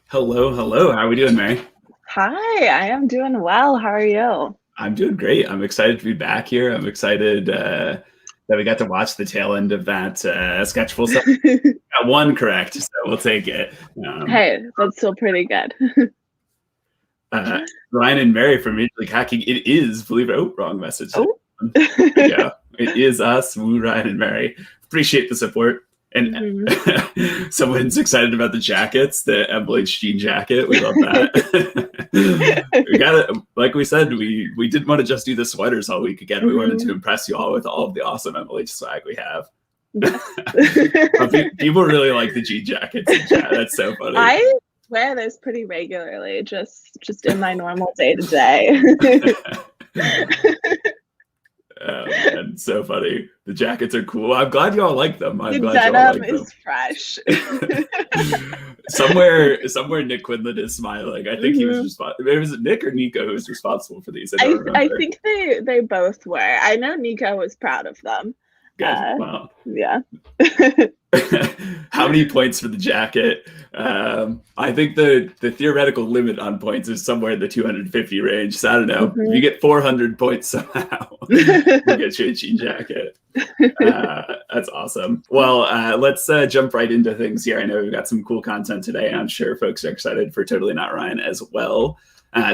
Hello, hello. How are we doing, Mary? Hi, I am doing well. How are you? I'm doing great. I'm excited to be back here. I'm excited that we got to watch the tail end of that sketch full set. Got one correct, so we'll take it. Hey, that's still pretty good. Ryan and Mary from Major League Hacking. It is, believe it. Oh, wrong message. Oh. There we go. It is us, Woo, Ryan and Mary. Appreciate the support. And someone's excited about the jackets, the LHD jacket. We love that. We got it. Like we said, we didn't want to just do the sweaters all week again. We wanted to impress you all with all of the awesome MLH swag we have. People really like the jean jackets in chat. That's so funny. I wear this pretty regularly, just in my normal day to day. Oh man, so funny. The jackets are cool. I'm glad y'all like them. I'm The glad y'all like denim them. is fresh. somewhere Nick Quinlan is smiling. I think he was responsible. It was Nick or Nico who was responsible for these. I think they both were. I know Nico was proud of them. Wow. Yeah. How many points for the jacket? I think the theoretical limit on points is somewhere in the 250 range. So I don't know. If you get 400 points somehow, you get you a jean jacket. That's awesome. Well, let's jump right into things here. I know we've got some cool content today, and I'm sure folks are excited for Totally Not Ryan as well.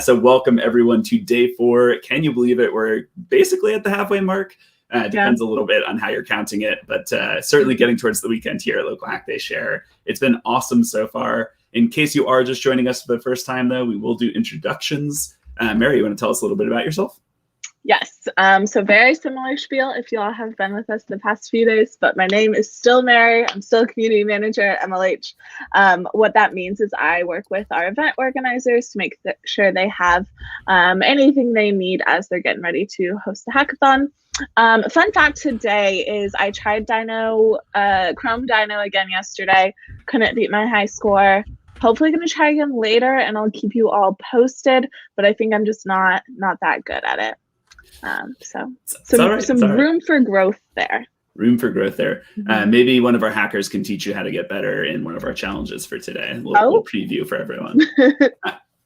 So welcome everyone to day 4. Can you believe it? We're basically at the halfway mark. Depends a little bit on how you're counting it, but certainly getting towards the weekend here at Local Hack Day Share. It's been awesome so far. In case you are just joining us for the first time, though, we will do introductions. Mary, you want to tell us a little bit about yourself? Yes. So very similar spiel if you all have been with us the past few days, but my name is still Mary. I'm still community manager at MLH. What that means is I work with our event organizers to make sure they have anything they need as they're getting ready to host a hackathon. Fun fact today is I tried Chrome Dino again yesterday. Couldn't beat my high score. Hopefully going to try again later, and I'll keep you all posted, but I think I'm just not that good at it. So some room for growth there. Room for growth there. Maybe one of our hackers can teach you how to get better in one of our challenges for today. We'll preview for everyone.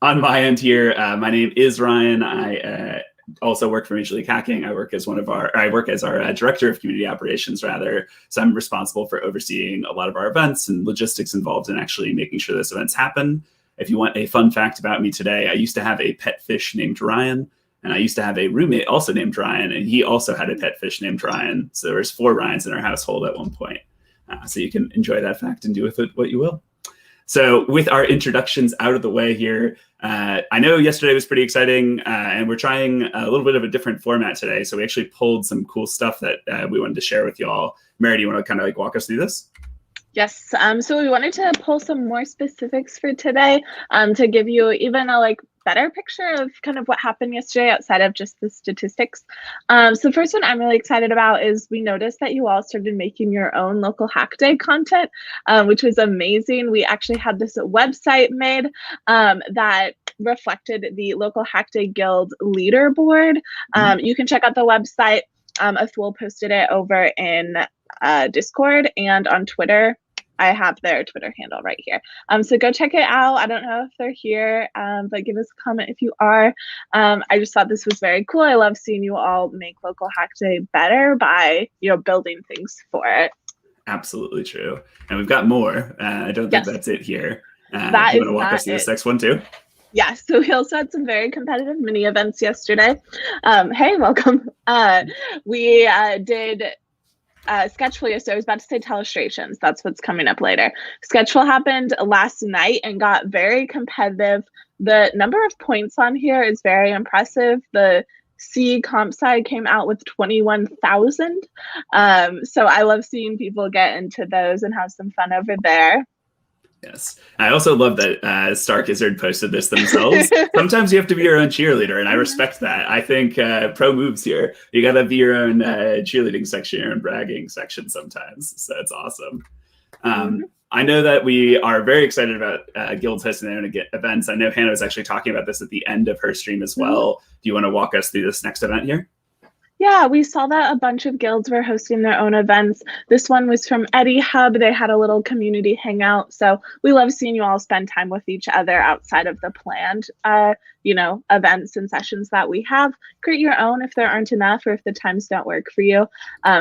On my end here, my name is Ryan. I also work for Major League Hacking. I work as our director of community operations, rather. So I'm responsible for overseeing a lot of our events and logistics involved in actually making sure those events happen. If you want a fun fact about me today, I used to have a pet fish named Ryan. And I used to have a roommate also named Ryan, and he also had a pet fish named Ryan. So there was 4 Ryans in our household at one point. So you can enjoy that fact and do with it what you will. So with our introductions out of the way here, I know yesterday was pretty exciting, and we're trying a little bit of a different format today. So we actually pulled some cool stuff that we wanted to share with y'all. Mary, do you want to kind of walk us through this? Yes. So we wanted to pull some more specifics for today to give you even a better picture of kind of what happened yesterday outside of just the statistics. So the first one I'm really excited about is we noticed that you all started making your own local hack day content, which was amazing. We actually had this website made that reflected the local hack day guild leaderboard. You can check out the website. Athul posted it over in Discord and on Twitter. I have their Twitter handle right here. So go check it out. I don't know if they're here, but give us a comment if you are. I just thought this was very cool. I love seeing you all make Local Hack Day better by, building things for it. Absolutely true. And we've got more. I don't think that's it here. You want to walk us through this next one too? Yeah, so we also had some very competitive mini events yesterday. Hey, welcome. We did Sketchful yesterday. I was about to say Telestrations. That's what's coming up later. Sketchful happened last night and got very competitive. The number of points on here is very impressive. The C comp side came out with 21,000. So I love seeing people get into those and have some fun over there. Yes. I also love that Stark Izzard posted this themselves. Sometimes you have to be your own cheerleader, and I respect that. I think pro moves here. You got to be your own cheerleading section, your own bragging section sometimes. So it's awesome. I know that we are very excited about guilds hosting their own events. I know Hannah was actually talking about this at the end of her stream as well. Do you want to walk us through this next event here? Yeah, we saw that a bunch of guilds were hosting their own events. This one was from Eddie Hub. They had a little community hangout. So we love seeing you all spend time with each other outside of the planned, events and sessions that we have. Create your own if there aren't enough or if the times don't work for you.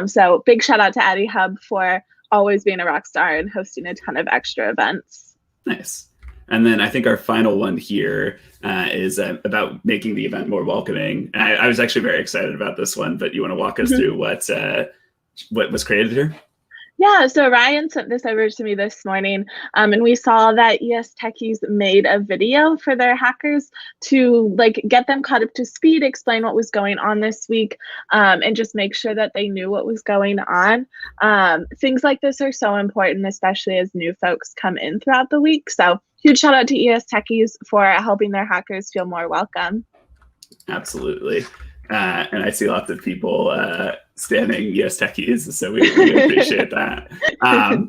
So big shout out to Eddie Hub for always being a rock star and hosting a ton of extra events. Nice. And then I think our final one here is about making the event more welcoming. I was actually very excited about this one, but you want to walk us through what was created here? Yeah, so Ryan sent this over to me this morning, and we saw that ES Techies made a video for their hackers to get them caught up to speed, explain what was going on this week, and just make sure that they knew what was going on. Things like this are so important, especially as new folks come in throughout the week. So huge shout out to ES Techies for helping their hackers feel more welcome. Absolutely. And I see lots of people standing ES Techies, so we appreciate that.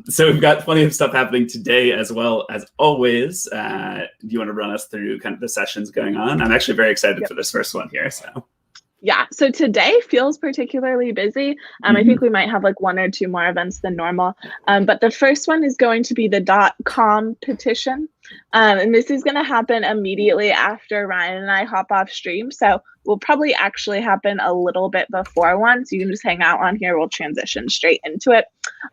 So we've got plenty of stuff happening today as well as always. Do you want to run us through kind of the sessions going on? I'm actually very excited for this first one here. Yeah, so today feels particularly busy. I think we might have one or two more events than normal. But the first one is going to be the .com petition. And this is going to happen immediately after Ryan and I hop off stream. So will probably actually happen a little bit before one. So you can just hang out on here. We'll transition straight into it.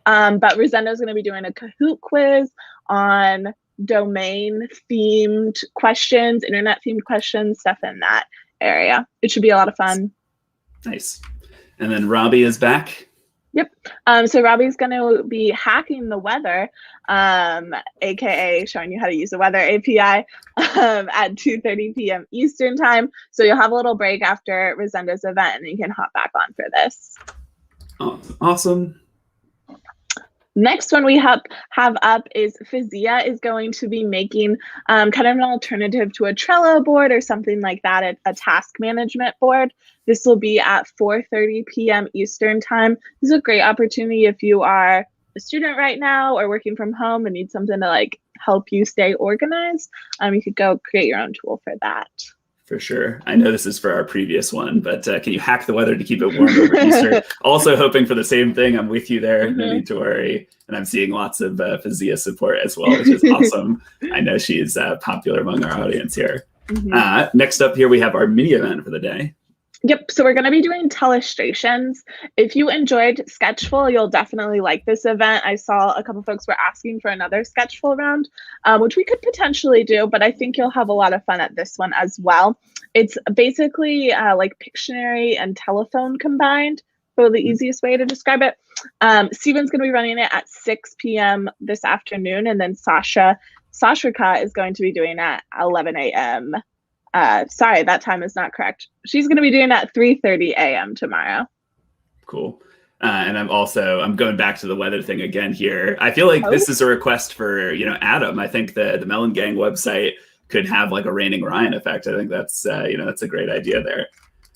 But Rosendo's going to be doing a Kahoot quiz on domain themed questions, internet themed questions, stuff in that area. It should be a lot of fun. Nice. And then Robbie is back. Yep. So Robbie's going to be hacking the weather, aka showing you how to use the weather API at 2:30 p.m. Eastern time. So you'll have a little break after Rosendo's event, and you can hop back on for this. Awesome. Next one we have up is Physea is going to be making kind of an alternative to a Trello board or something like that, a task management board. This will be at 4:30 p.m. Eastern time. This is a great opportunity if you are a student right now or working from home and need something to help you stay organized. You could go create your own tool for that. For sure. I know this is for our previous one, but can you hack the weather to keep it warm over Easter? Also hoping for the same thing. I'm with you there. No need to worry. And I'm seeing lots of Physea support as well, which is awesome. I know she's popular among our audience here. Next up here, we have our mini event for the day. Yep, so we're going to be doing Telestrations. If you enjoyed Sketchful, you'll definitely like this event. I saw a couple folks were asking for another Sketchful round, which we could potentially do, but I think you'll have a lot of fun at this one as well. It's basically like Pictionary and telephone combined, for the easiest way to describe it. Steven's going to be running it at 6 p.m. this afternoon, and then Sasha is going to be doing it at 11 a.m. Sorry, that time is not correct. She's going to be doing that at 3:30 a.m. tomorrow. Cool. And I'm going back to the weather thing again here. I feel like this is a request for, Adam. I think the Melon Gang website could have a raining Ryan effect. I think that's, that's a great idea there.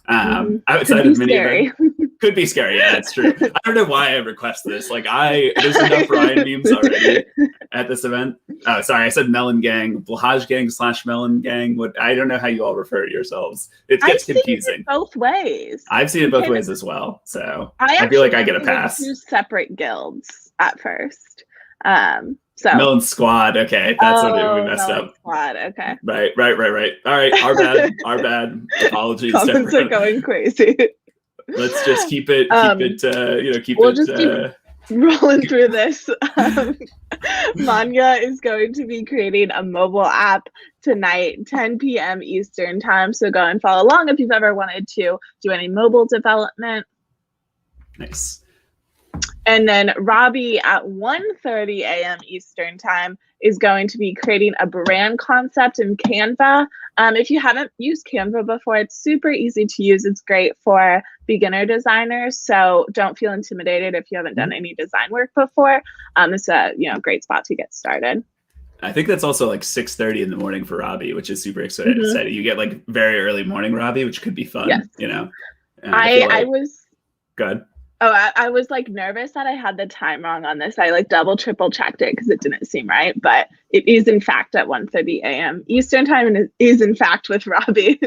Outside of mini event, could be scary. Yeah, that's true. I don't know why I request this. There's enough Ryan memes already at this event. Oh, sorry, I said Melon Gang, Blahaj Gang / Melon Gang. I don't know how you all refer to yourselves. It gets confusing. Seen it both ways. I've seen it both ways as well. So I feel like I get a pass. Two separate guilds at first. So Melon Squad. Okay, that's what we messed Melon up. Squad. Okay. Right. All right, our bad. Our bad. Apologies. Comments are going crazy. Let's just keep it. We'll just keep rolling through this. Manya is going to be creating a mobile app tonight, 10 p.m. Eastern time. So go and follow along if you've ever wanted to do any mobile development. Nice. And then Robbie at 1:30 a.m. Eastern time is going to be creating a brand concept in Canva. If you haven't used Canva before, it's super easy to use. It's great for beginner designers. So don't feel intimidated if you haven't done any design work before. It's a great spot to get started. I think that's also like 6:30 in the morning for Robbie, which is super exciting. You get like very early morning Robbie, which could be fun. Yes. I was good. Oh, I was like nervous that I had the time wrong on this. I like triple checked it because it didn't seem right, but it is in fact at 1:30 a.m. Eastern time, and it is in fact with Robbie.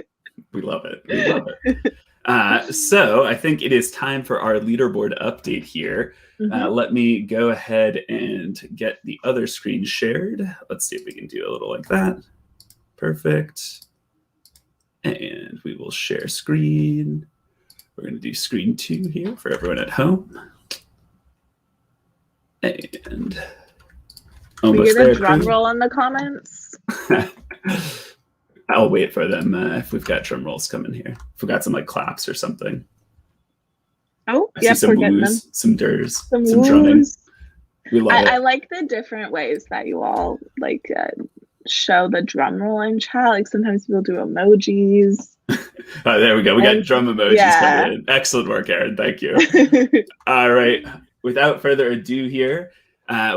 We love it. We love it. So I think it is time for our leaderboard update here. Let me go ahead and get the other screen shared. Let's see if we can do a little like that. Perfect. And we will share screen. We're going to do screen 2 here for everyone at home. And almost we get there. A drum roll in the comments. I'll wait for them if we've got drum rolls coming here. If we've got some like claps or something. Oh, yeah, some woos, some durs, some drumming. We love it. I like the different ways that you all like show the drum roll in chat. Like sometimes people do emojis. Oh, there we go. We got drum emojis coming in. Excellent work, Aaron. Thank you. All right. Without further ado here,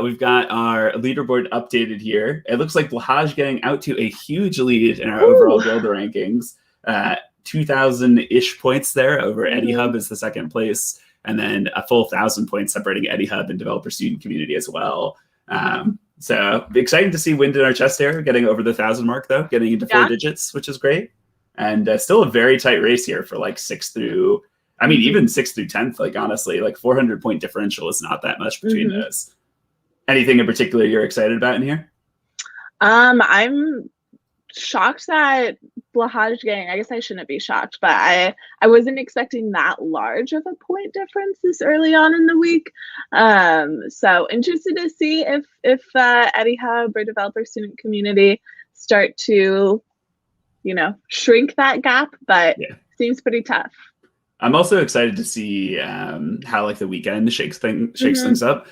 we've got our leaderboard updated here. It looks like Blahaj getting out to a huge lead in our overall builder rankings. 2,000-ish points there over Eddie Hub is the second place. And then a full 1,000 points separating Eddie Hub and developer student community as well. So exciting to see wind in our chest there, getting over the 1,000 mark, though, getting into 4 digits, which is great. And still a very tight race here for like 6th through, even 6th through 10th, like honestly, like 400-point differential is not that much between those. Anything in particular you're excited about in here? I'm shocked that Blahaj getting, I guess I shouldn't be shocked, but I wasn't expecting that large of a point difference this early on in the week. So interested to see if Eddie Hub or developer student community start to shrink that gap, but seems pretty tough. I'm also excited to see how like the weekend shakes things up.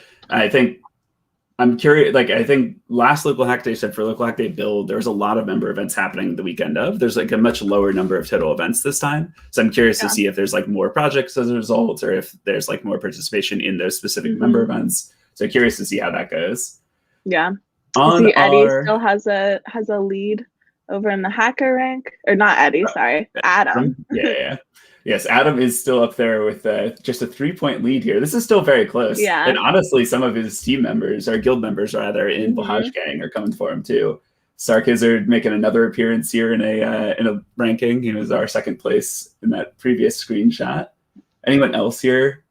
I'm curious, like I think last Local Hack Day said for Local Hack Day build, there was a lot of member events happening the weekend of. There's like a much lower number of total events this time. So I'm curious to see if there's like more projects as a result, or if there's like more participation in those specific member events. So curious to see how that goes. Yeah. Eddie still has a lead over in the hacker rank, or not Eddie, sorry, Adam. Yes, Adam is still up there with just a 3-point lead here. This is still very close. Yeah. And honestly, some of his team members, or guild members rather, in Blahaj Gang are coming for him too. Sarkizard making another appearance here in a ranking. He was our 2nd place in that previous screenshot. Anyone else here?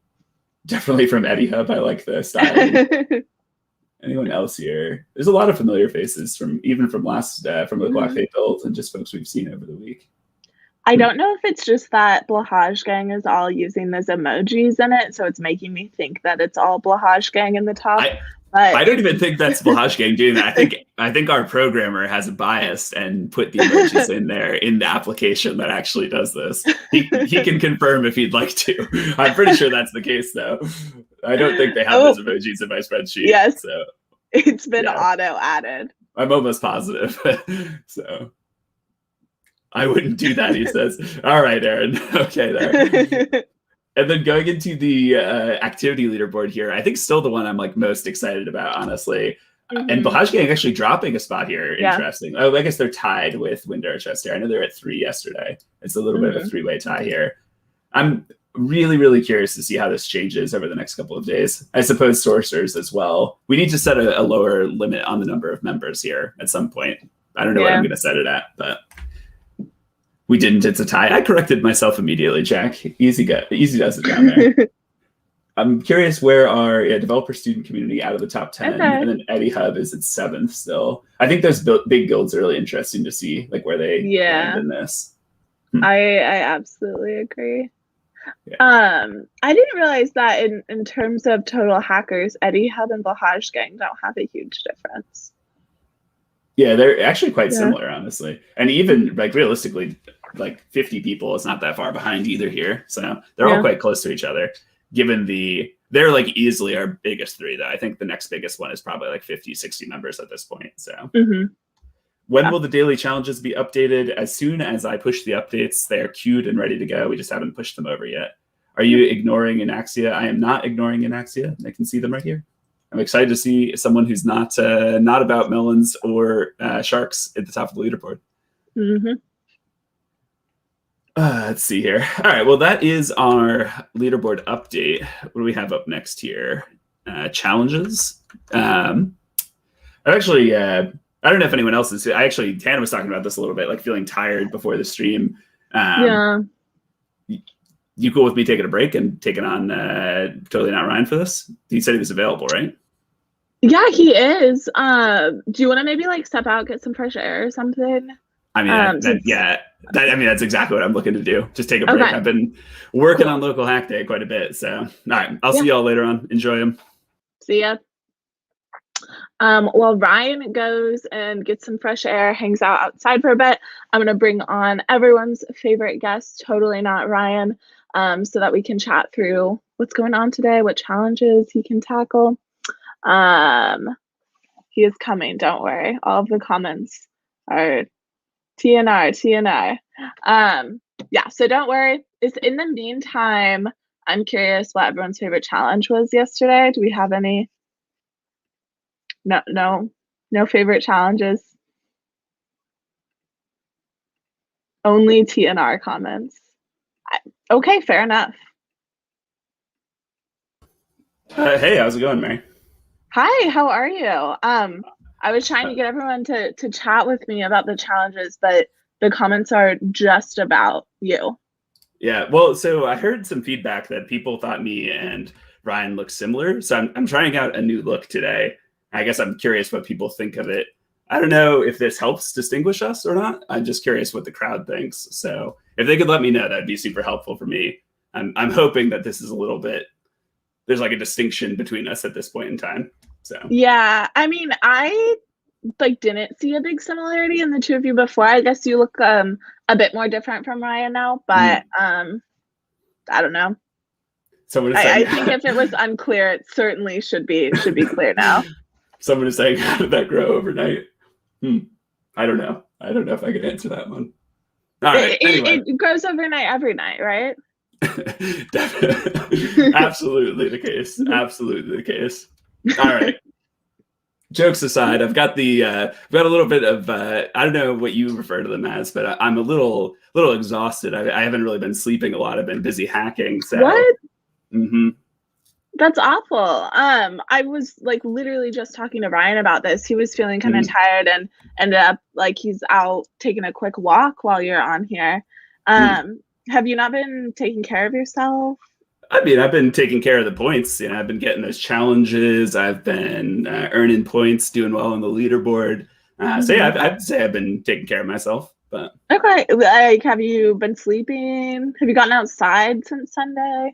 Definitely from Eddie Hub. I like the style. Anyone else here? There's a lot of familiar faces from last from the Local Hack Day build and just folks we've seen over the week. I don't know if it's just that Blahaj Gang is all using those emojis in it, so it's making me think that it's all Blahaj Gang in the top. I don't even think that's Blahaj Gang doing that. I think our programmer has a bias and put the emojis in there in the application that actually does this. He can confirm if he'd like to. I'm pretty sure that's the case, though. I don't think they have those emojis in my spreadsheet. Yes, so it's been auto added. I'm almost positive. So. I wouldn't do that, he says. All right, Aaron. Okay, there. And then going into the activity leaderboard here, I think still the one I'm like most excited about, honestly. And Blahaj Gang actually dropping a spot here. Interesting. Oh, I guess they're tied with Winder Chester. I know they're at 3 yesterday. It's a little bit of a 3-way tie here. I'm really, really curious to see how this changes over the next couple of days. I suppose sorcerers as well. We need to set a lower limit on the number of members here at some point. I don't know what I'm going to set it at, but we didn't. It's a tie. I corrected myself immediately, Jack. Easy does it down there. I'm curious where our developer student community out of the top 10, Okay. and then Eddie Hub is at 7th still. I think those big guilds are really interesting to see, like where they land in this. I absolutely agree. Yeah. I didn't realize that in terms of total hackers, Eddie Hub and Bahaj Gang don't have a huge difference. Yeah, they're actually quite similar, honestly. And even like realistically, like 50 people is not that far behind either here. So they're all quite close to each other. Given they're like easily our biggest 3 though. I think the next biggest one is probably like 50, 60 members at this point. So when will the daily challenges be updated? As soon as I push the updates, they are queued and ready to go. We just haven't pushed them over yet. Are you ignoring Anaxia? I am not ignoring Anaxia. I can see them right here. I'm excited to see someone who's not about melons or sharks at the top of the leaderboard. Let's see here. All right. Well, that is our leaderboard update. What do we have up next here? Challenges. I've actually, I don't know if anyone else is. Tana was talking about this a little bit, like feeling tired before the stream. You cool with me taking a break and taking on Totally Not Ryan for this? He said he was available, right? Yeah, he is. Do you want to maybe like step out, get some fresh air or something? I mean, that's exactly what I'm looking to do. Just take a break. I've been working on Local Hack Day quite a bit. So, all right, I'll see y'all later on. Enjoy them. See ya. While Ryan goes and gets some fresh air, hangs out outside for a bit, I'm going to bring on everyone's favorite guest, Totally Not Ryan, so that we can chat through what's going on today, what challenges he can tackle. He is coming, don't worry. All of the comments are TNR. Yeah, so don't worry. In the meantime, I'm curious what everyone's favorite challenge was yesterday. Do we have any? No favorite challenges. Only TNR comments. Okay, fair enough. Hey, how's it going, Mary? Hi, how are you? I was trying to get everyone to chat with me about the challenges, but the comments are just about you. Yeah, well, so I heard some feedback that people thought me and Ryan looked similar. So I'm trying out a new look today. I guess I'm curious what people think of it. I don't know if this helps distinguish us or not. I'm just curious what the crowd thinks. So if they could let me know, that'd be super helpful for me. I'm hoping that this is a little bit, there's like a distinction between us at this point in time. So yeah, I mean, I didn't see a big similarity in the two of you before. I guess you look a bit more different from Ryan now, but I don't know. I think if it was unclear, it certainly should be clear now. Someone is saying, how did that grow overnight? I don't know. I don't know if I could answer that one. All right. Anyway. It grows overnight every night, right? Definitely. Absolutely the case. Absolutely the case. All right. Jokes aside, I've got a little bit of I don't know what you refer to them as, but I'm a little exhausted. I haven't really been sleeping a lot. I've been busy hacking. So what? That's awful. I was literally just talking to Ryan about this. He was feeling kind of tired and ended up he's out taking a quick walk while you're on here. Have you not been taking care of yourself? I mean, I've been taking care of the points. I've been getting those challenges. I've been earning points, doing well on the leaderboard. So yeah, I'd say I've been taking care of myself. But okay, have you been sleeping? Have you gotten outside since Sunday?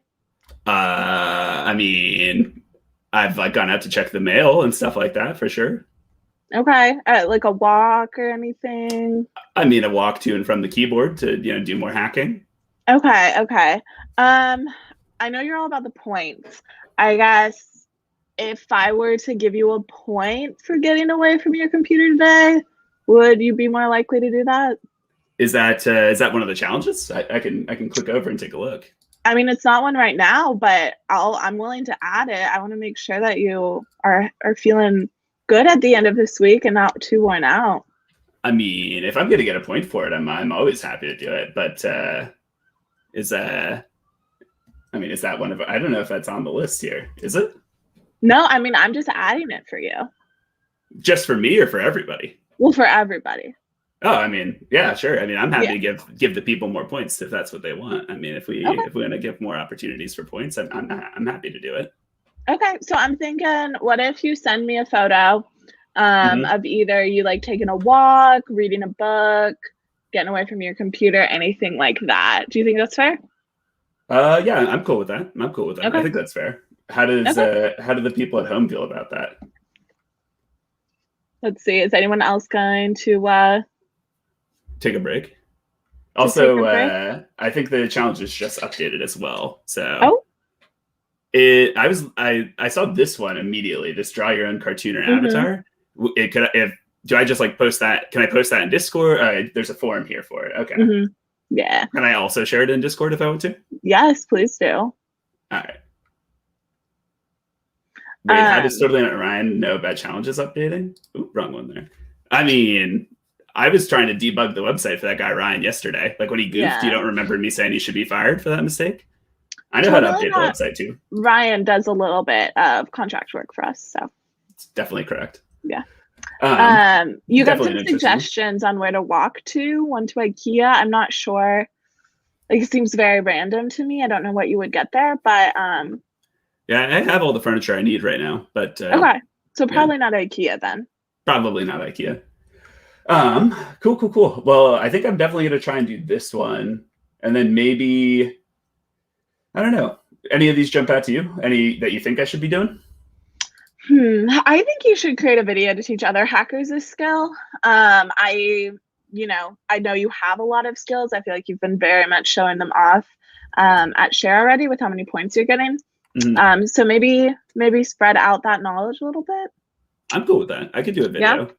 I mean, I've gone out to check the mail and stuff like that for sure. Okay, like a walk or anything? I mean, a walk to and from the keyboard to do more hacking. Okay. I know you're all about the points. I guess if I were to give you a point for getting away from your computer today, would you be more likely to do that? Is that one of the challenges? I can click over and take a look. I mean, it's not one right now, but I'm willing to add it. I want to make sure that you are feeling good at the end of this week and not too worn out. I mean, if I'm going to get a point for it, I'm always happy to do it. But is that one of? I don't know if that's on the list here. Is it? No, I mean, I'm just adding it for you. Just for me or for everybody? Well, for everybody. Oh, I mean, yeah, sure. I mean, I'm happy Yeah. to give the people more points if that's what they want. I mean, if we Okay. want to give more opportunities for points, I'm happy to do it. Okay. So I'm thinking, what if you send me a photo of either you like taking a walk, reading a book, getting away from your computer, anything like that. Do you think that's fair? Yeah, I'm cool with that. I'm cool with that. I Okay. think that's fair. How do the people at home feel about that? Let's see. Is anyone else going to Take a break. take Also, a break? I think the challenge is just updated as well. So Oh, I saw this one immediately. This draw your own cartoon or avatar. It could do I just like post that? Can I post that in Discord? There's a forum here for it. Okay. Yeah. Can I also share it in Discord if I want to? Yes, please do. All right. Wait, how does Totally Not Ryan know about challenges updating? Ooh, wrong one there. I mean, I was trying to debug the website for that guy Ryan yesterday. Like when he goofed, you don't remember me saying he should be fired for that mistake? I know how to update the website too. Ryan does a little bit of contract work for us, so it's definitely correct. Yeah. You got some suggestions on where to walk to. One to IKEA. I'm not sure. Like it seems very random to me. I don't know what you would get there, but yeah, I have all the furniture I need right now. But okay, so probably not IKEA then. Probably not IKEA. Cool. Well, I think I'm definitely gonna try and do this one, and then maybe I don't know. Any of these jump out to you? Any that you think I should be doing? I think you should create a video to teach other hackers this skill. I know you have a lot of skills. I feel like you've been very much showing them off at Share already with how many points you're getting. So maybe spread out that knowledge a little bit. I'm cool with that. I could do a video.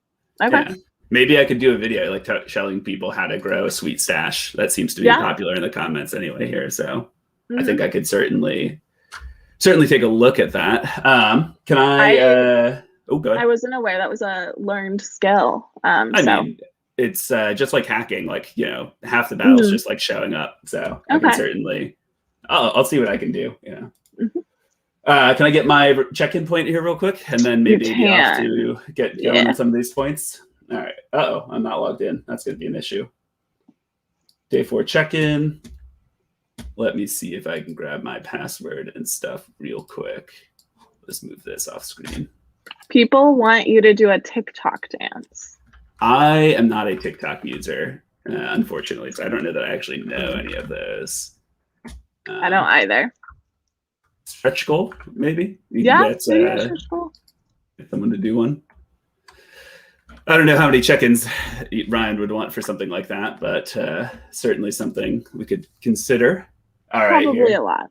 Yeah? Okay. Yeah. Maybe I could do a video like showing people how to grow a sweet stash. That seems to be popular in the comments anyway here. So I think I could certainly take a look at that. Can I go ahead. I wasn't aware that was a learned skill. I mean, it's just like hacking, like, half the battle is just like showing up. So I can certainly, I'll see what I can do. Yeah. Can I get my check-in point here real quick? And then maybe you have to get going on some of these points. All right. I'm not logged in. That's going to be an issue. Day 4 check-in. Let me see if I can grab my password and stuff real quick. Let's move this off screen. People want you to do a TikTok dance. I am not a TikTok user, unfortunately, so I don't know that I actually know any of those. I don't either. Stretch goal, maybe? Get stretch goal. Get someone to do one. I don't know how many check-ins Ryan would want for something like that, but certainly something we could consider. All right, probably a lot.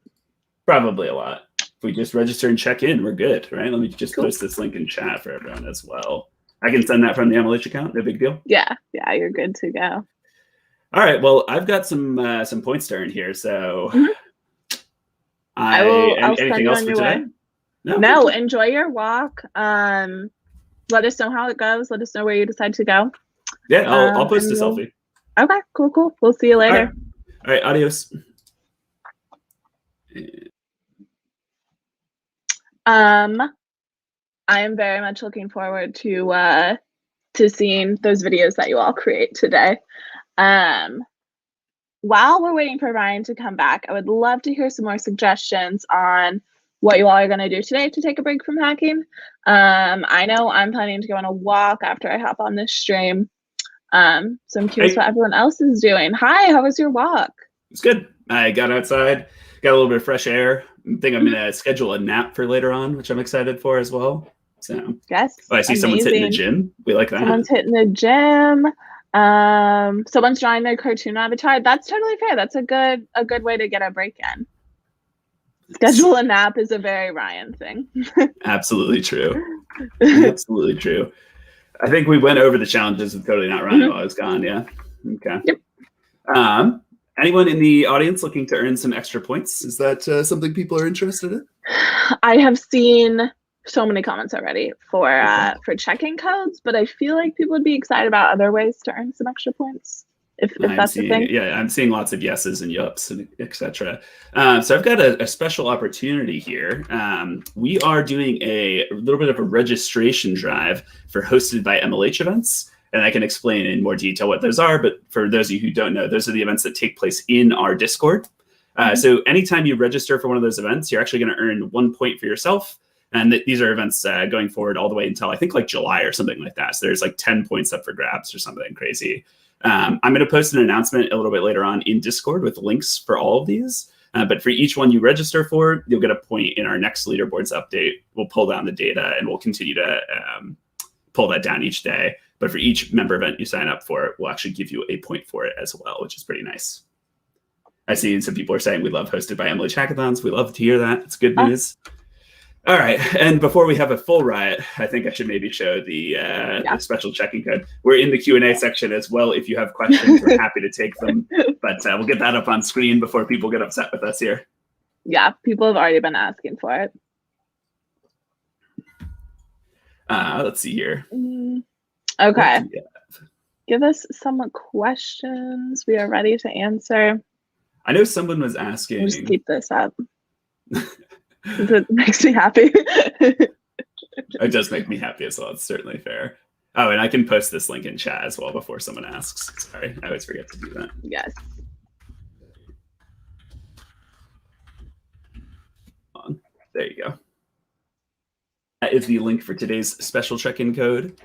Probably a lot. If we just register and check in, we're good, right? Let me just post this link in chat for everyone as well. I can send that from the MLH account. No big deal. Yeah, you're good to go. All right. Well, I've got some points to earn here, so I'll anything else for today? No. Enjoy your walk. Let us know how it goes. Let us know where you decide to go. Yeah, I'll post a selfie. Okay, cool. We'll see you later. All right, adios. I am very much looking forward to seeing those videos that you all create today. While we're waiting for Ryan to come back, I would love to hear some more suggestions on what you all are going to do today to take a break from hacking. I know I'm planning to go on a walk after I hop on this stream. So I'm curious what everyone else is doing. Hi, how was your walk? It's good. I got outside, got a little bit of fresh air. I think I'm going to schedule a nap for later on, which I'm excited for as well. So yes, I see someone's hitting the gym. We like that. Someone's hitting the gym. Someone's drawing their cartoon avatar. That's totally fair. That's a good way to get a break in. Schedule a nap is a very Ryan thing. Absolutely true. Absolutely true. I think we went over the challenges with Totally Not Ryan while I was gone. Yeah. Okay. Yep. Anyone in the audience looking to earn some extra points? Is that something people are interested in? I have seen so many comments already for checking codes, but I feel like people would be excited about other ways to earn some extra points. If that's the thing. Yeah, I'm seeing lots of yeses and yups and etc. So I've got a special opportunity here. We are doing a little bit of a registration drive for Hosted by MLH events. and I can explain in more detail what those are. But for those of you who don't know, those are the events that take place in our Discord. So anytime you register for one of those events, you're actually going to earn 1 point for yourself. And these are events going forward all the way until I think like July or something like that. So there's like 10 points up for grabs or something crazy. I'm going to post an announcement a little bit later on in Discord with links for all of these. But for each one you register for, you'll get a point in our next leaderboards update. We'll pull down the data and we'll continue to pull that down each day. But for each member event you sign up for, we'll actually give you a point for it as well, which is pretty nice. I see some people are saying we love hosted by MLH hackathons. We love to hear that. It's good news. All right. And before we have a full riot, I think I should maybe show the special checking code. We're in the Q&A section as well. If you have questions, we're happy to take them. But we'll get that up on screen before people get upset with us here. Yeah, people have already been asking for it. Let's see here. Okay. Give us some questions. We are ready to answer. I know someone was asking. We'll just keep this up. It makes me happy. It does make me happy as well. It's certainly fair. Oh, and I can post this link in chat as well before someone asks. Sorry, I always forget to do that. Yes. There you go. That is the link for today's special check-in code.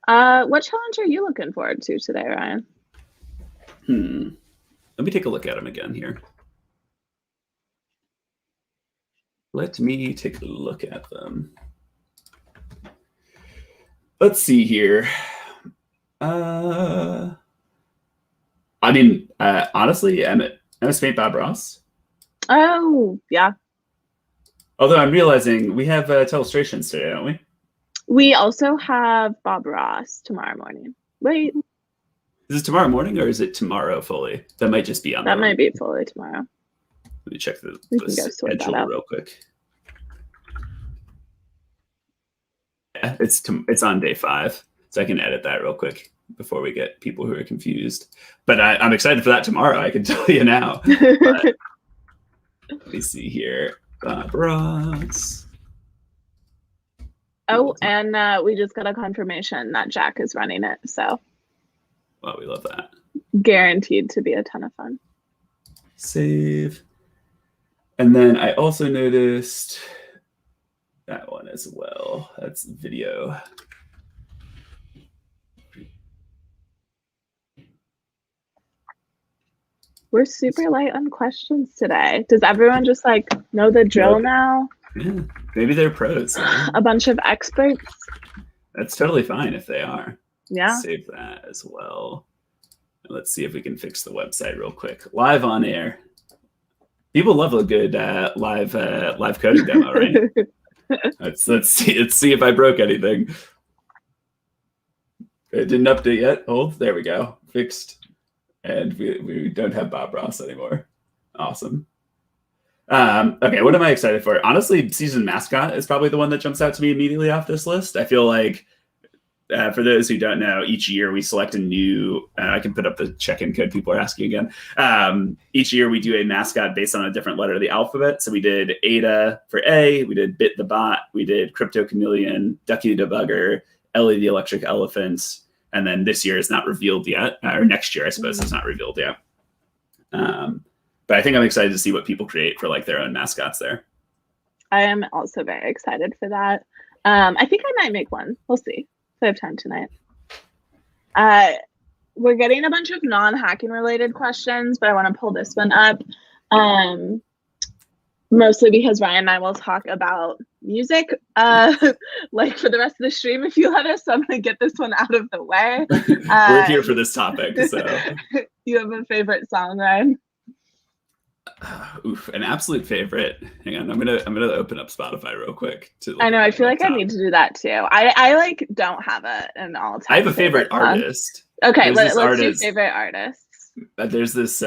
What challenge are you looking forward to today, Ryan? Let me take a look at them again here. Let me take a look at them. Let's see here. I mean, honestly, MS Paint Bob Ross. Oh, yeah. Although I'm realizing we have Telestrations today, don't we? We also have Bob Ross tomorrow morning. Wait. Is it tomorrow morning or is it tomorrow fully? That might just be on. That might be fully tomorrow. Let me check the schedule real quick. Yeah, it's on day 5, so I can edit that real quick before we get people who are confused. But I'm excited for that tomorrow. I can tell you now. But, let me see here. Bob Ross. Oh, and we just got a confirmation that Jack is running it. So. Wow, we love that. Guaranteed to be a ton of fun. Save. And then I also noticed that one as well. That's video. We're super light on questions today. Does everyone just like know the drill now? Yeah, maybe they're pros. A bunch of experts. That's totally fine if they are. Yeah. Save that as well. And let's see if we can fix the website real quick. Live on air. People love a good live coding demo, right? let's see if I broke anything. It didn't update yet. Hold. There we go. Fixed. And we don't have Bob Ross anymore. Awesome. Okay, what am I excited for? Honestly, season mascot is probably the one that jumps out to me immediately off this list. I feel like for those who don't know, each year we select a new, I can put up the check-in code people are asking again. Each year we do a mascot based on a different letter of the alphabet. So we did Ada for A, we did Bit the Bot, we did Crypto Chameleon, Ducky the Debugger, Ellie the Electric Elephant, and then this year is not revealed yet, or next year I suppose it's not revealed yet. But I think I'm excited to see what people create for like their own mascots there. I am also very excited for that. I think I might make one. We'll see. I have time tonight. We're getting a bunch of non-hacking related questions, but I want to pull this one up. Mostly because Ryan and I will talk about music like for the rest of the stream if you let us. So I'm going to get this one out of the way. We're here for this topic. So you have a favorite song, Ryan? Oof, an absolute favorite. Hang on, I'm gonna open up Spotify real quick. I know. I feel like I need to do that too. I like don't have an all-time. I have a favorite artist. Okay, let's do favorite artists. There's this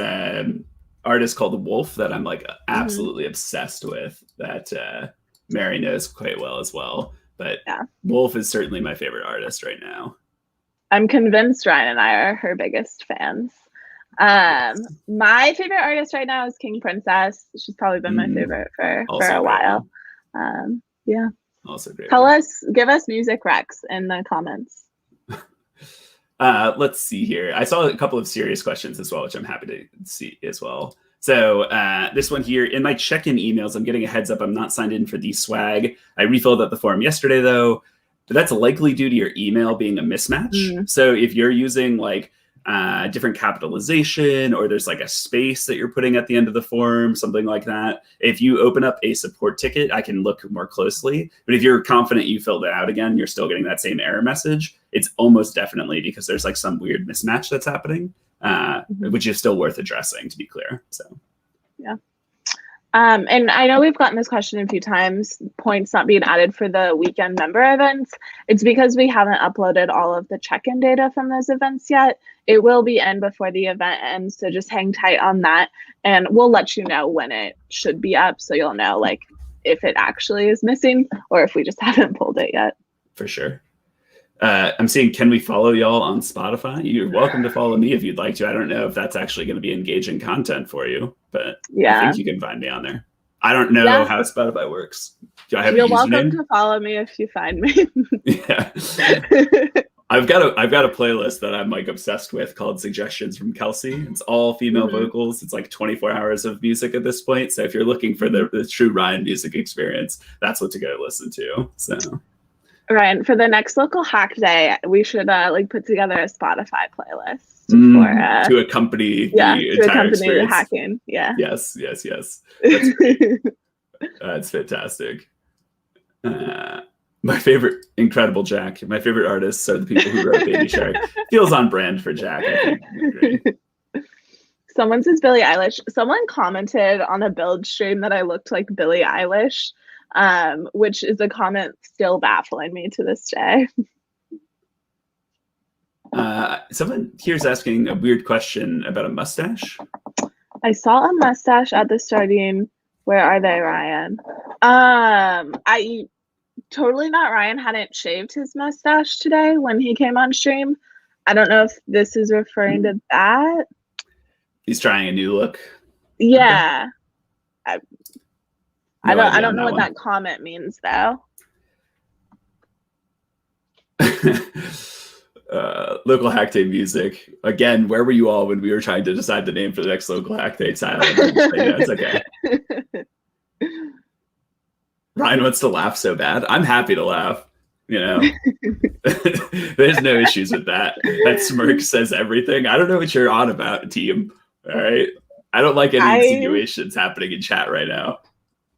artist called Wolf that I'm like absolutely obsessed with. That Mary knows quite well as well. But yeah. Wolf is certainly my favorite artist right now. I'm convinced Ryan and I are her biggest fans. My favorite artist right now is King Princess. She's probably been my favorite for a while. Yeah. Also great. Give us music recs in the comments. Let's see here. I saw a couple of serious questions as well, which I'm happy to see as well. So this one here, in my check-in emails, I'm getting a heads up I'm not signed in for the swag. I refilled out the form yesterday, though. But that's likely due to your email being a mismatch. So if you're using like different capitalization, or there's like a space that you're putting at the end of the form, something like that, if you open up a support ticket, I can look more closely. But if you're confident you filled it out again, you're still getting that same error message, it's almost definitely because there's like some weird mismatch that's happening, which is still worth addressing, to be clear. So yeah. And I know we've gotten this question a few times, points not being added for the weekend member events. It's because we haven't uploaded all of the check-in data from those events yet. It will be in before the event ends, so just hang tight on that. And we'll let you know when it should be up, so you'll know like if it actually is missing or if we just haven't pulled it yet. For sure. I'm seeing, can we follow y'all on Spotify? You're welcome to follow me if you'd like to. I don't know if that's actually going to be engaging content for you, but I think you can find me on there. I don't know how Spotify works. Do I have You're a username? welcome to follow me if you find me. Yeah. I've got a playlist that I'm like obsessed with called Suggestions from Kelsey. It's all female vocals. It's like 24 hours of music at this point. So if you're looking for the true Ryan music experience, that's what to go listen to. So Ryan, for the next local hack day, we should like put together a Spotify playlist to accompany the entire experience. The hacking. Yeah. Yes. That's great. That's fantastic. My favorite, incredible Jack. My favorite artists are the people who wrote Baby Shark. Feels on brand for Jack, I think. Someone says Billie Eilish. Someone commented on a build stream that I looked like Billie Eilish, which is a comment still baffling me to this day. Someone here's asking a weird question about a mustache. I saw a mustache at the starting. Where are they, Ryan? Totally Not Ryan hadn't shaved his mustache today when he came on stream. I don't know if this is referring to that. He's trying a new look. Yeah. Okay. I don't know what that comment means though. Local Hack Day music. Again, where were you all when we were trying to decide the name for the next Local Hack Day title? Yeah, it's okay. Ryan wants to laugh so bad. I'm happy to laugh. You know, there's no issues with that. That smirk says everything. I don't know what you're on about, team. All right. I don't like any insinuations happening in chat right now.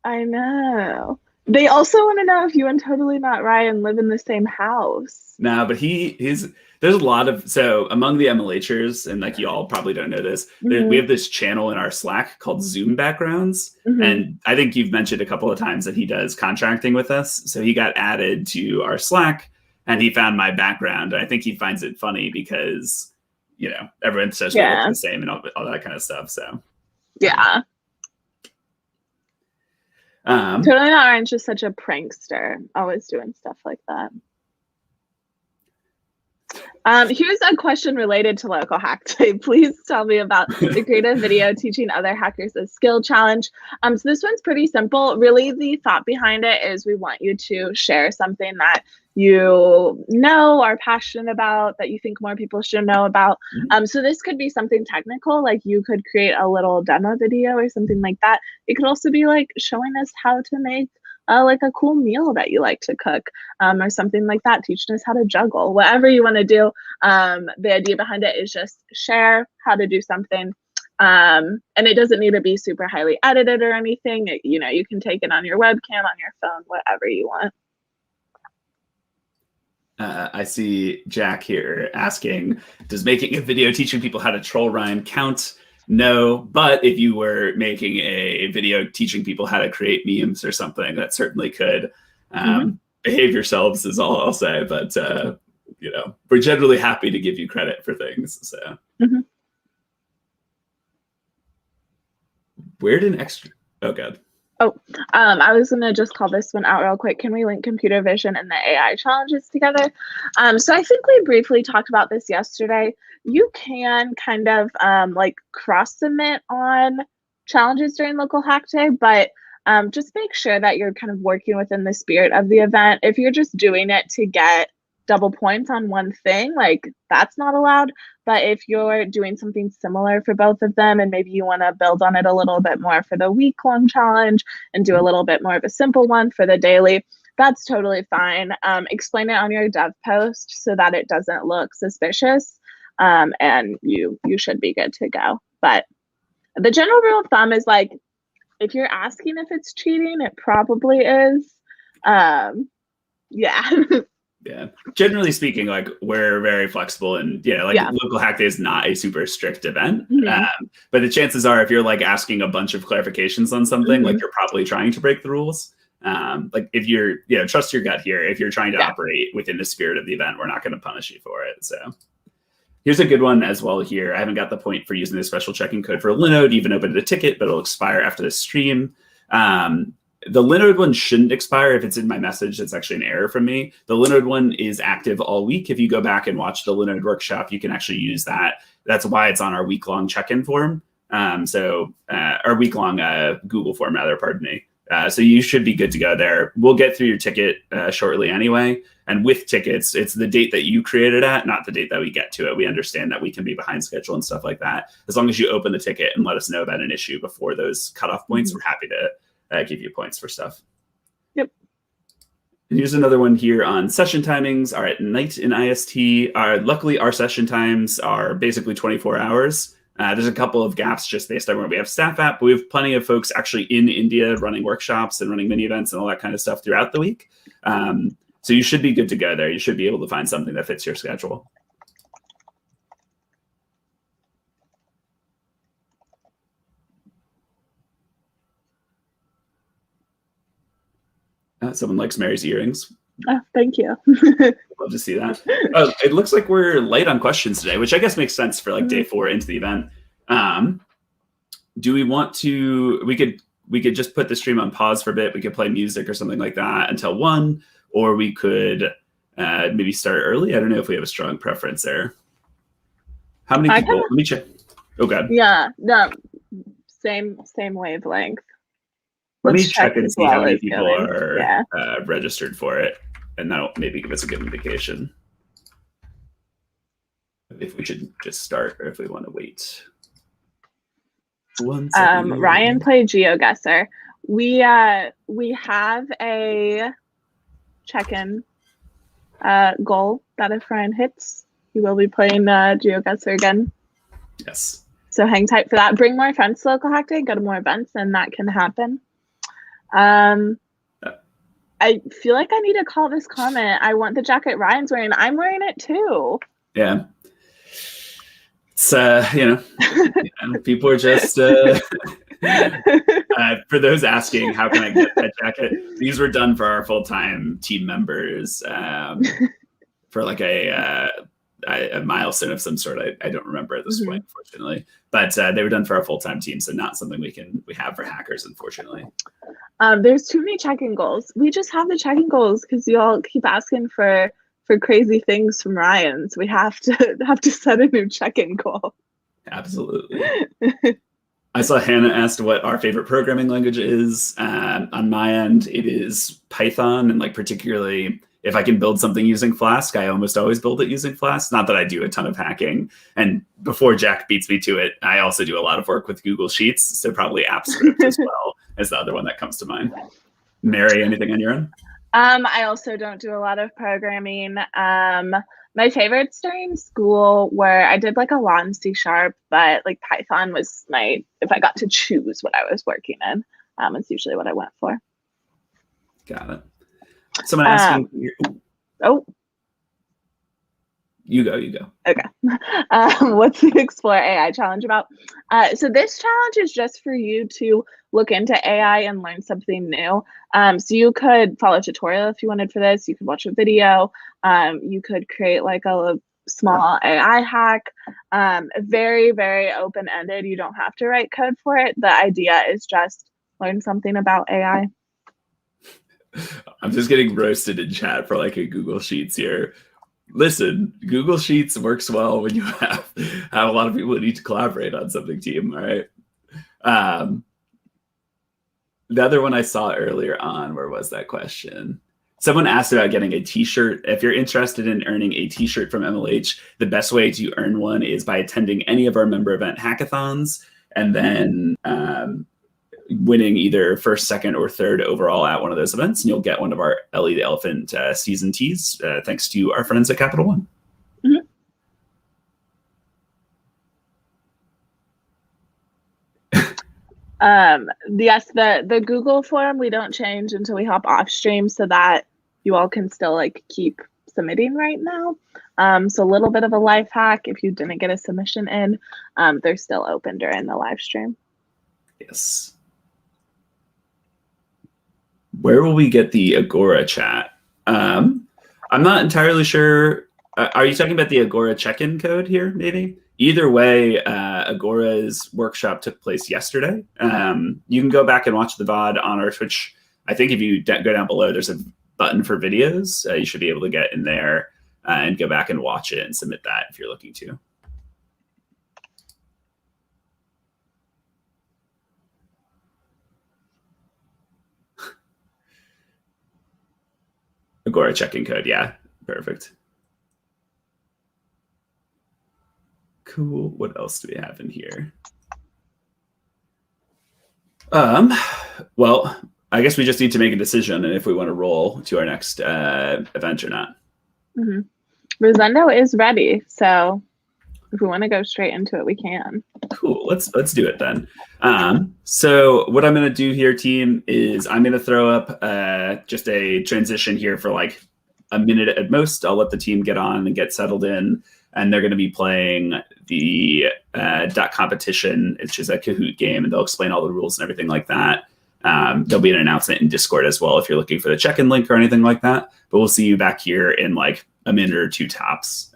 I know. They also want to know if you and Totally Not Ryan live in the same house. Nah, but there's a lot of, so among the MLHers, and like you all probably don't know this, we have this channel in our Slack called Zoom Backgrounds. And I think you've mentioned a couple of times that he does contracting with us. So he got added to our Slack and he found my background. And I think he finds it funny because, you know, everyone says we look the same and all that kind of stuff. So yeah. Totally Not Ryan's just such a prankster, always doing stuff like that. Here's a question related to Local Hack Day. Please tell me about the creative video teaching other hackers a skill challenge. So this one's pretty simple. Really, the thought behind it is we want you to share something that you know, are passionate about, that you think more people should know about. So this could be something technical, like you could create a little demo video or something like that. It could also be like showing us how to make like a cool meal that you like to cook, or something like that, teaching us how to juggle, whatever you want to do. The idea behind it is just share how to do something. And it doesn't need to be super highly edited or anything. You know, you can take it on your webcam, on your phone, whatever you want. I see Jack here asking, does making a video teaching people how to troll Ryan count? No, but if you were making a video teaching people how to create memes or something, that certainly could. Behave yourselves is all I'll say, but you know, we're generally happy to give you credit for things. So where did oh god. I was gonna just call this one out real quick. Can we link computer vision and the AI challenges together? So I think we briefly talked about this yesterday. You can kind of like cross submit on challenges during Local Hack Day, but just make sure that you're kind of working within the spirit of the event. If you're just doing it to get double points on one thing, like that's not allowed. But if you're doing something similar for both of them, and maybe you want to build on it a little bit more for the week-long challenge and do a little bit more of a simple one for the daily, that's totally fine. Explain it on your dev post so that it doesn't look suspicious, and you should be good to go. But the general rule of thumb is like, if you're asking if it's cheating, it probably is. Yeah. Yeah. Generally speaking, like we're very flexible, and local hack day is not a super strict event. But the chances are, if you're like asking a bunch of clarifications on something, like you're probably trying to break the rules. Like if you're, trust your gut here. If you're trying to operate within the spirit of the event, we're not going to punish you for it. So here's a good one as well here. I haven't got the point for using the special check-in code for Linode, even opened a ticket, but it'll expire after the stream. The Linode one shouldn't expire. If it's in my message, it's actually an error from me. The Linode one is active all week. If you go back and watch the Linode workshop, you can actually use that. That's why it's on our week-long check-in form. Our week-long Google form, rather, pardon me. So you should be good to go there. We'll get through your ticket shortly anyway. And with tickets, it's the date that you created at, not the date that we get to it. We understand that we can be behind schedule and stuff like that. As long as you open the ticket and let us know about an issue before those cutoff points, we're happy to give you points for stuff. Yep. And here's another one here on session timings are at night in IST. Luckily, our session times are basically 24 hours. There's a couple of gaps just based on where we have staff at, but we have plenty of folks actually in India running workshops and running mini events and all that kind of stuff throughout the week. So you should be good to go there. You should be able to find something that fits your schedule. Someone likes Mary's earrings. Oh, thank you. Love to see that. It looks like we're light on questions today, which I guess makes sense for like day 4 into the event. Do we want to? We could just put the stream on pause for a bit. We could play music or something like that until 1, or we could maybe start early. I don't know if we have a strong preference there. How many people? Let me check. Oh God. Yeah. No. Same wavelength. Let me check and see how many people are registered for it, and that'll maybe give us a good indication if we should just start or if we want to wait. Ryan played GeoGuessr. We have a check-in goal that if Ryan hits, he will be playing GeoGuessr again. Yes. So hang tight for that. Bring more friends to Local Hack Day. Go to more events, and that can happen. I feel like I need to call this comment. I want the jacket Ryan's wearing. I'm wearing it too. Yeah. It's, people are just, for those asking, how can I get that jacket? These were done for our full-time team members for like a milestone of some sort. I don't remember at this point, unfortunately, but they were done for our full-time team. So not something we have for hackers, unfortunately. There's too many check-in goals. We just have the check-in goals because you all keep asking for crazy things from Ryan. So we have to set a new check-in goal. Absolutely. I saw Hannah asked what our favorite programming language is. On my end, it is Python, and like particularly if I can build something using Flask, I almost always build it using Flask. Not that I do a ton of hacking. And before Jack beats me to it, I also do a lot of work with Google Sheets. So probably AppScript as well as the other one that comes to mind. Mary, anything on your own? I also don't do a lot of programming. My favorites during school were, I did like a lot in C#, but like Python was if I got to choose what I was working in, it's usually what I went for. Got it. Someone asking. You go. Okay. What's the Explore AI challenge about? So this challenge is just for you to look into AI and learn something new. So you could follow a tutorial if you wanted for this. You could watch a video. You could create like a small AI hack. Very, very open-ended. You don't have to write code for it. The idea is just learn something about AI. I'm just getting roasted in chat for like a Google Sheets here. Listen, Google Sheets works well when you have a lot of people that need to collaborate on something, team. All right. The other one I saw earlier on, where was that question? Someone asked about getting a t-shirt. If you're interested in earning a t-shirt from MLH, the best way to earn one is by attending any of our member event hackathons and then winning either first, second, or third overall at one of those events. And you'll get one of our Ellie the Elephant season tees, thanks to our friends at Capital One. Mm-hmm. Yes, the Google form we don't change until we hop off stream, so that you all can still like keep submitting right now. So a little bit of a life hack: if you didn't get a submission in, they're still open during the live stream. Yes. Where will we get the Agora chat? I'm not entirely sure. Are you talking about the Agora check-in code here, maybe? Either way, Agora's workshop took place yesterday. You can go back and watch the VOD on our Twitch. I think if you go down below, there's a button for videos. You should be able to get in there and go back and watch it and submit that if you're looking to. Agora check-in code, yeah, perfect. Cool. What else do we have in here? Well, I guess we just need to make a decision and if we want to roll to our next event or not. Mm-hmm. Rosendo is ready, so if we want to go straight into it, we can. Cool. Let's do it then. So what I'm going to do here, team, is I'm going to throw up just a transition here for like a minute at most. I'll let the team get on and get settled in. And they're going to be playing the dot competition, which is a Kahoot game, and they'll explain all the rules and everything like that. There'll be an announcement in Discord as well if you're looking for the check-in link or anything like that. But we'll see you back here in like a minute or two tops.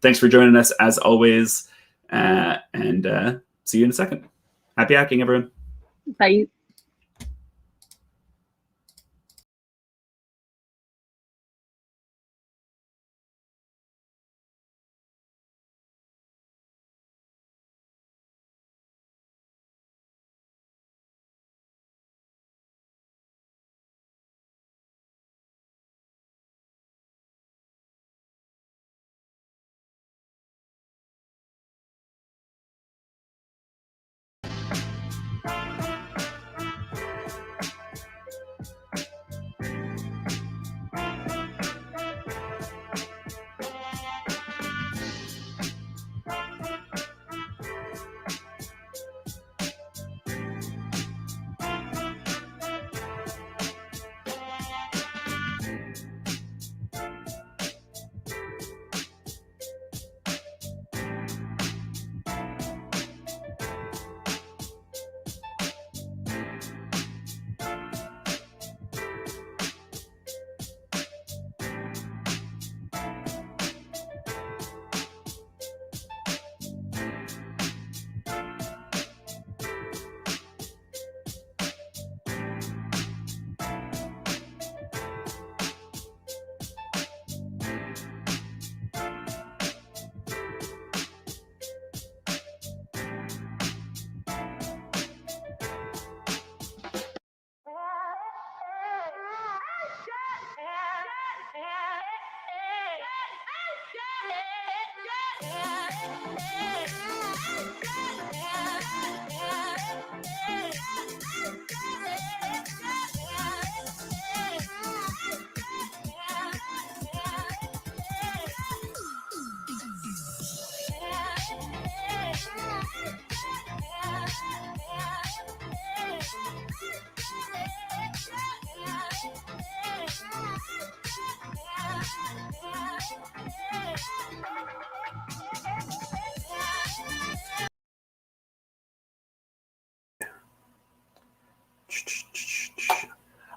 Thanks for joining us as always, and see you in a second. Happy hacking, everyone. Bye.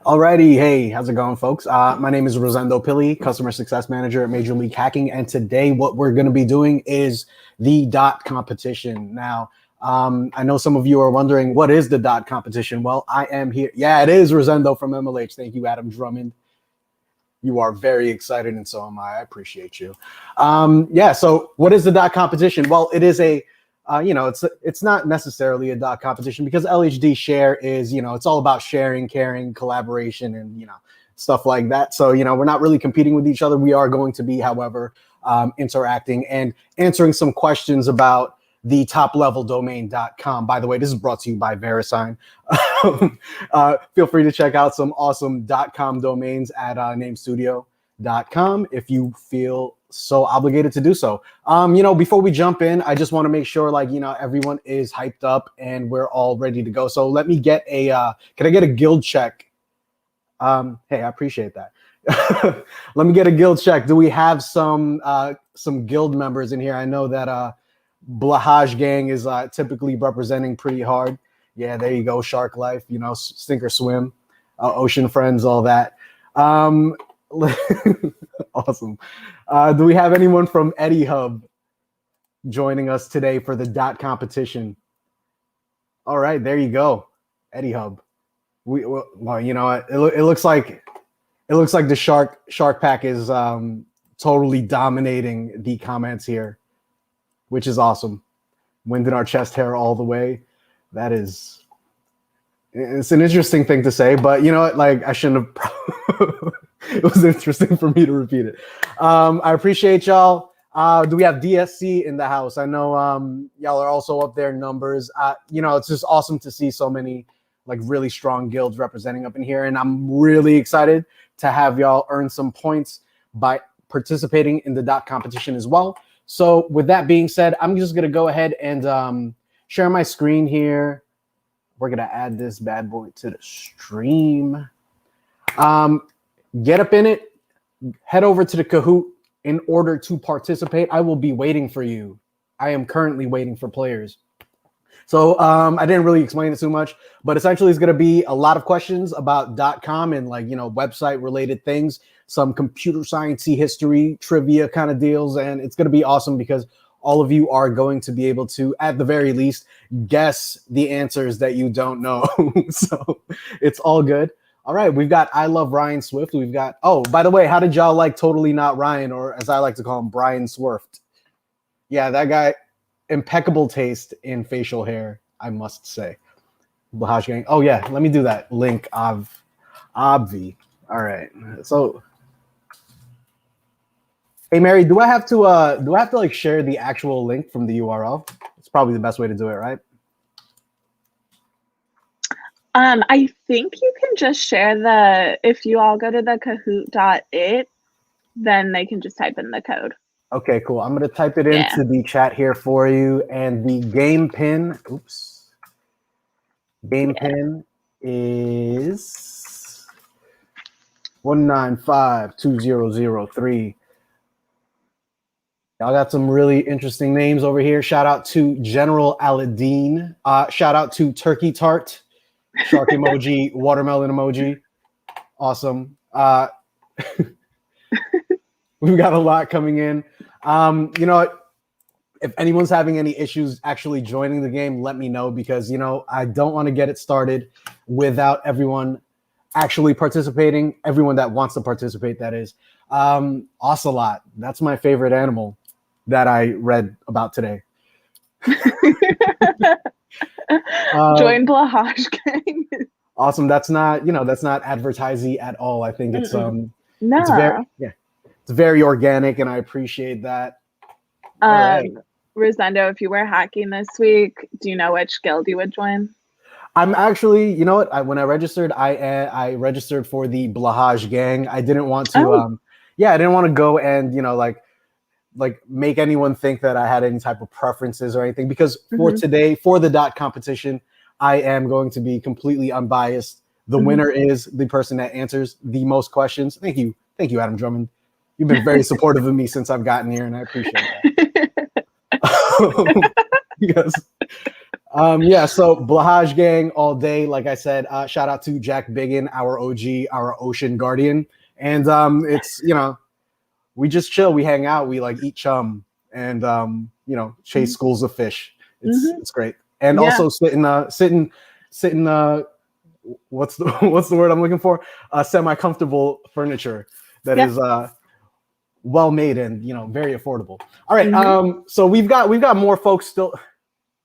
Alrighty, hey, how's it going, folks? My name is Rosendo Pili, Customer Success Manager at Major League Hacking, and today what we're going to be doing is the dot competition. Now, I know some of you are wondering, what is the dot competition? Well, I am here. Yeah, it is Rosendo from MLH. Thank you, Adam Drummond. You are very excited, and so am I. I appreciate you. Yeah, so what is the dot competition? Well, it is a it's not necessarily a dot competition because LHD share is, it's all about sharing, caring, collaboration, and, stuff like that. So, we're not really competing with each other. We are going to be, however, interacting and answering some questions about the topleveldomain.com. By the way, this is brought to you by VeriSign. Feel free to check out some awesome .com domains at namestudio.com if you feel so obligated to do so. Before we jump in, I just want to make sure everyone is hyped up and we're all ready to go. So let me get can I get a guild check? Hey, I appreciate that. Let me get a guild check. Do we have some guild members in here? I know that Blahaj Gang is typically representing pretty hard. Yeah, there you go. Shark Life, Sink or Swim, Ocean Friends, all that. Awesome. Do we have anyone from Eddie Hub joining us today for the dot competition? All right, there you go, Eddie Hub. Well, you know what? It looks like the Shark Pack is totally dominating the comments here, which is awesome. Wind in our chest hair all the way. It's an interesting thing to say, but you know what? I shouldn't have. It was interesting for me to repeat it. I appreciate y'all. Do we have DSC in the house? I know y'all are also up there in numbers. It's just awesome to see so many really strong guilds representing up in here, and I'm really excited to have y'all earn some points by participating in the dot competition as well. So with that being said, I'm just gonna go ahead and share my screen here. We're gonna add this bad boy to the stream. Get up in it, head over to the Kahoot in order to participate. I will be waiting for you. I am currently waiting for players. So I didn't really explain it too much, but essentially it's going to be a lot of questions about .com and website related things, some computer sciencey history, trivia kind of deals. And it's going to be awesome because all of you are going to be able to, at the very least, guess the answers that you don't know. So it's all good. All right, we've got I Love Ryan Swift. We've got, by the way, how did y'all like Totally Not Ryan, or as I like to call him, Brian Swift? Yeah, that guy, impeccable taste in facial hair, I must say. Blahaj Gang. Oh yeah, let me do that. Link Obvi. All right. So, hey Mary, do I have to share the actual link from the URL? It's probably the best way to do it, right? I think you can just share if you all go to the kahoot.it, then they can just type in the code. Okay, cool. I'm going to type it into the chat here for you. And the game pin, pin is 1952003. Y'all got some really interesting names over here. Shout out to General Aladdin. Shout out to Turkey Tart. Shark emoji, watermelon emoji. Awesome. We've got a lot coming in. You know what? If anyone's having any issues actually joining the game, let me know because, I don't want to get it started without everyone actually participating. Everyone that wants to participate, that is. Ocelot. That's my favorite animal that I read about today. Join Blahaj Gang. Awesome. That's not advertising at all. I think it's no. It's very organic, and I appreciate that. Right. Rosendo, if you were hacking this week, do you know which guild you would join? I'm actually, you know what? When I registered, I registered for the Blahaj Gang. I didn't want to, I didn't want to go and make anyone think that I had any type of preferences or anything. Because for today, for the dot competition, I am going to be completely unbiased. The winner is the person that answers the most questions. Thank you, Adam Drummond. You've been very supportive of me since I've gotten here, and I appreciate that. So Blahaj Gang all day. Like I said, shout out to Jack Biggin, our OG, our Ocean Guardian. And it's, we just chill, we hang out, we eat chum and, chase schools of fish. It's great. And also sit in what's the word I'm looking for? Semi-comfortable furniture that is well made and very affordable. All right, so we've got more folks still.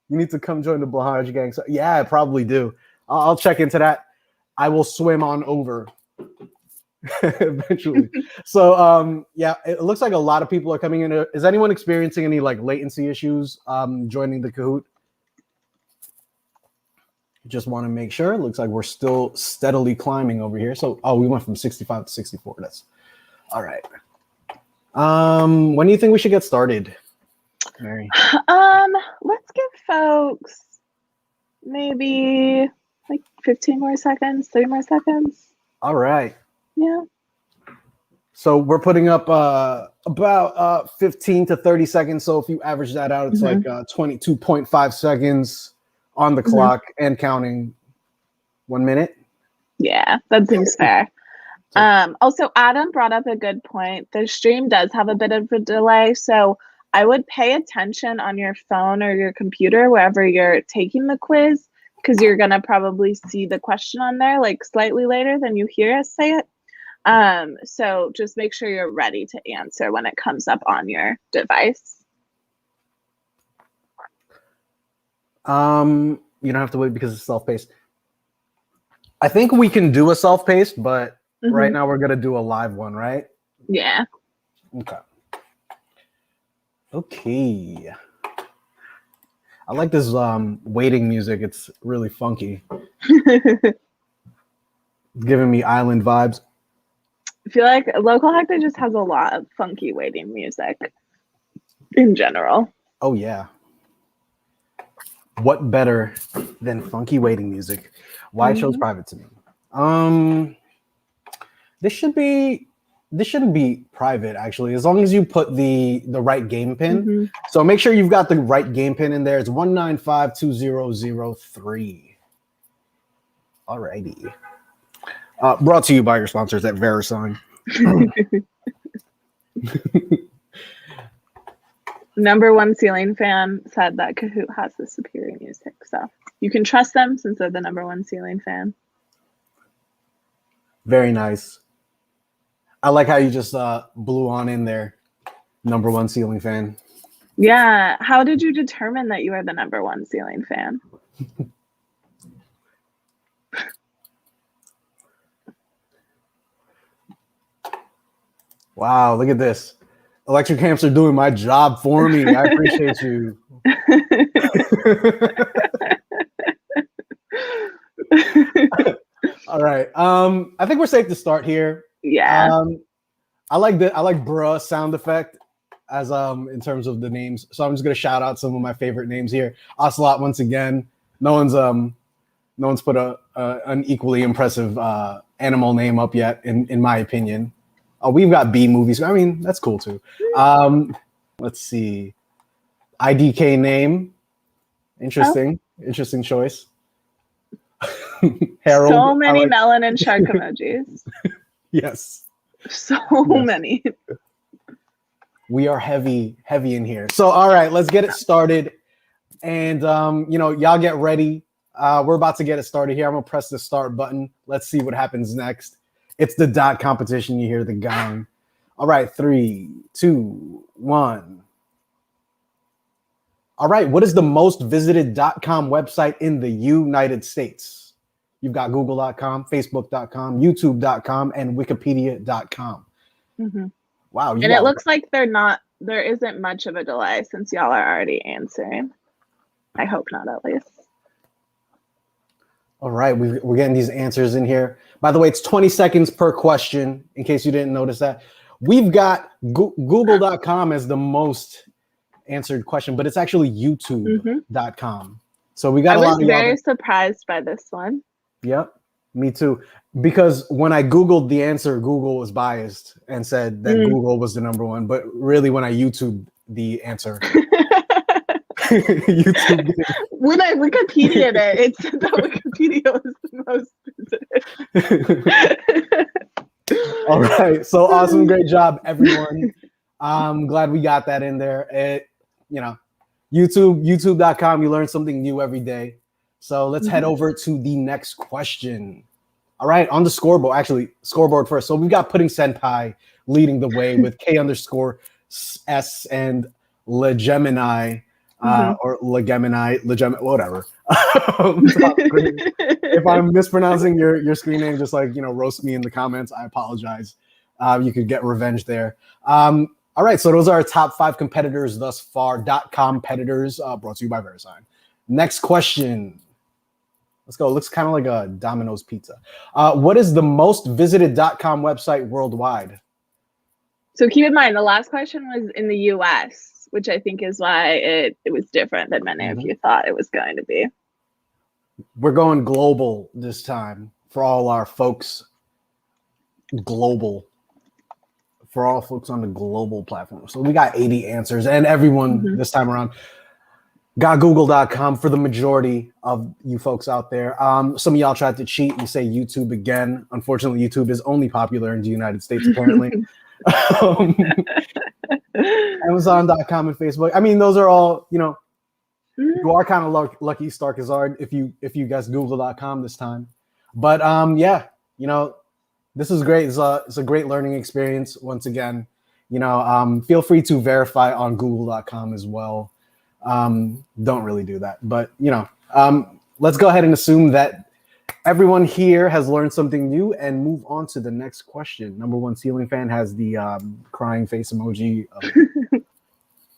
You need to come join the Blahange gang. So, yeah, I probably do. I'll check into that. I will swim on over eventually. So, yeah, it looks like a lot of people are coming in. Is anyone experiencing any like latency issues joining the Kahoot? Just want to make sure. It looks like we're still steadily climbing over here. So, we went from 65 to 64. That's all right. When do you think we should get started, Mary? Let's give folks maybe like 15 more seconds, 30 more seconds. All right. Yeah. So we're putting up about 15 to 30 seconds. So if you average that out, it's like 22.5 seconds on the clock and counting 1 minute. Yeah, that seems fair. Also, Adam brought up a good point. The stream does have a bit of a delay, so I would pay attention on your phone or your computer wherever you're taking the quiz, because you're going to probably see the question on there like slightly later than you hear us say it. So just make sure you're ready to answer when it comes up on your device. You don't have to wait because it's self-paced. I think we can do a self-paced, but right now we're going to do a live one, right? Yeah. Okay. I like this waiting music. It's really funky. It's giving me island vibes. I feel like Local Hacker just has a lot of funky waiting music in general. Oh, yeah. What better than funky waiting music? Why I chose private to me. This shouldn't be private, actually, as long as you put the right game pin. So make sure you've got the right game pin in there. It's 1952003. Alrighty. Brought to you by your sponsors at VeriSign. Number one ceiling fan said that Kahoot has the superior music, so you can trust them since they're the number one ceiling fan. Very nice. I like how you just blew on in there. Number one ceiling fan. Yeah. How did you determine that you are the number one ceiling fan? Wow, look at this. Electric amps are doing my job for me. I appreciate you. All right. I think we're safe to start here. Yeah. I like bruh sound effect as in terms of the names. So I'm just gonna shout out some of my favorite names here. Ocelot once again. No one's put an equally impressive animal name up yet, in my opinion. We've got B movies. I mean, that's cool too. Let's see. IDK name. Interesting. Interesting choice. Harold. So many melon and shark emojis. Yes. So many. We are heavy in here. So, all right, let's get it started. And, y'all get ready. We're about to get it started here. I'm going to press the start button. Let's see what happens next. It's the dot competition. You hear the gong. All right, 3, 2, 1. All right, what is the most visited .com website in the United States? You've got google.com, facebook.com, youtube.com, and wikipedia.com. Wow. And it looks like there isn't much of a delay since y'all are already answering. I hope not, at least. All right, we're getting these answers in here. By the way, it's 20 seconds per question, in case you didn't notice that. We've got google.com as the most answered question, but it's actually youtube.com. So we got a lot of. I was very surprised by this one. Yep, me too. Because when I Googled the answer, Google was biased and said that Google was the number one. But really, when I YouTubed the answer, YouTube. When I Wikipedia'd it said that Wikipedia was the most visited. All right. So awesome. Great job, everyone. I'm glad we got that in there. YouTube.com, you learn something new every day. So let's head over to the next question. All right, on the scoreboard first. So we've got Pudding Senpai leading the way with K_S and Le Gemini or Legemini, whatever. If I'm mispronouncing your screen name, just like, roast me in the comments. I apologize. You could get revenge there. All right, so those are our top 5 competitors thus far. .competitors, brought to you by VeriSign. Next question. Let's go. It looks kind of like a Domino's pizza. What is the most visited .com website worldwide? So keep in mind, the last question was in the US, which I think is why it was different than many of you thought it was going to be. We're going global this time for all our folks. Global. For all folks on the global platform. So we got 80 answers, and everyone this time around got google.com for the majority of you folks out there. Some of y'all tried to cheat and say YouTube again. Unfortunately, YouTube is only popular in the United States, apparently. Amazon.com and Facebook. I mean, those are all, you are kind of lucky, Stark Hazard, if you guess google.com this time. But yeah, this is great. It's a great learning experience. Once again, feel free to verify on google.com as well. Don't really do that, but let's go ahead and assume that everyone here has learned something new and move on to the next question. Number 1 ceiling fan has the crying face emoji.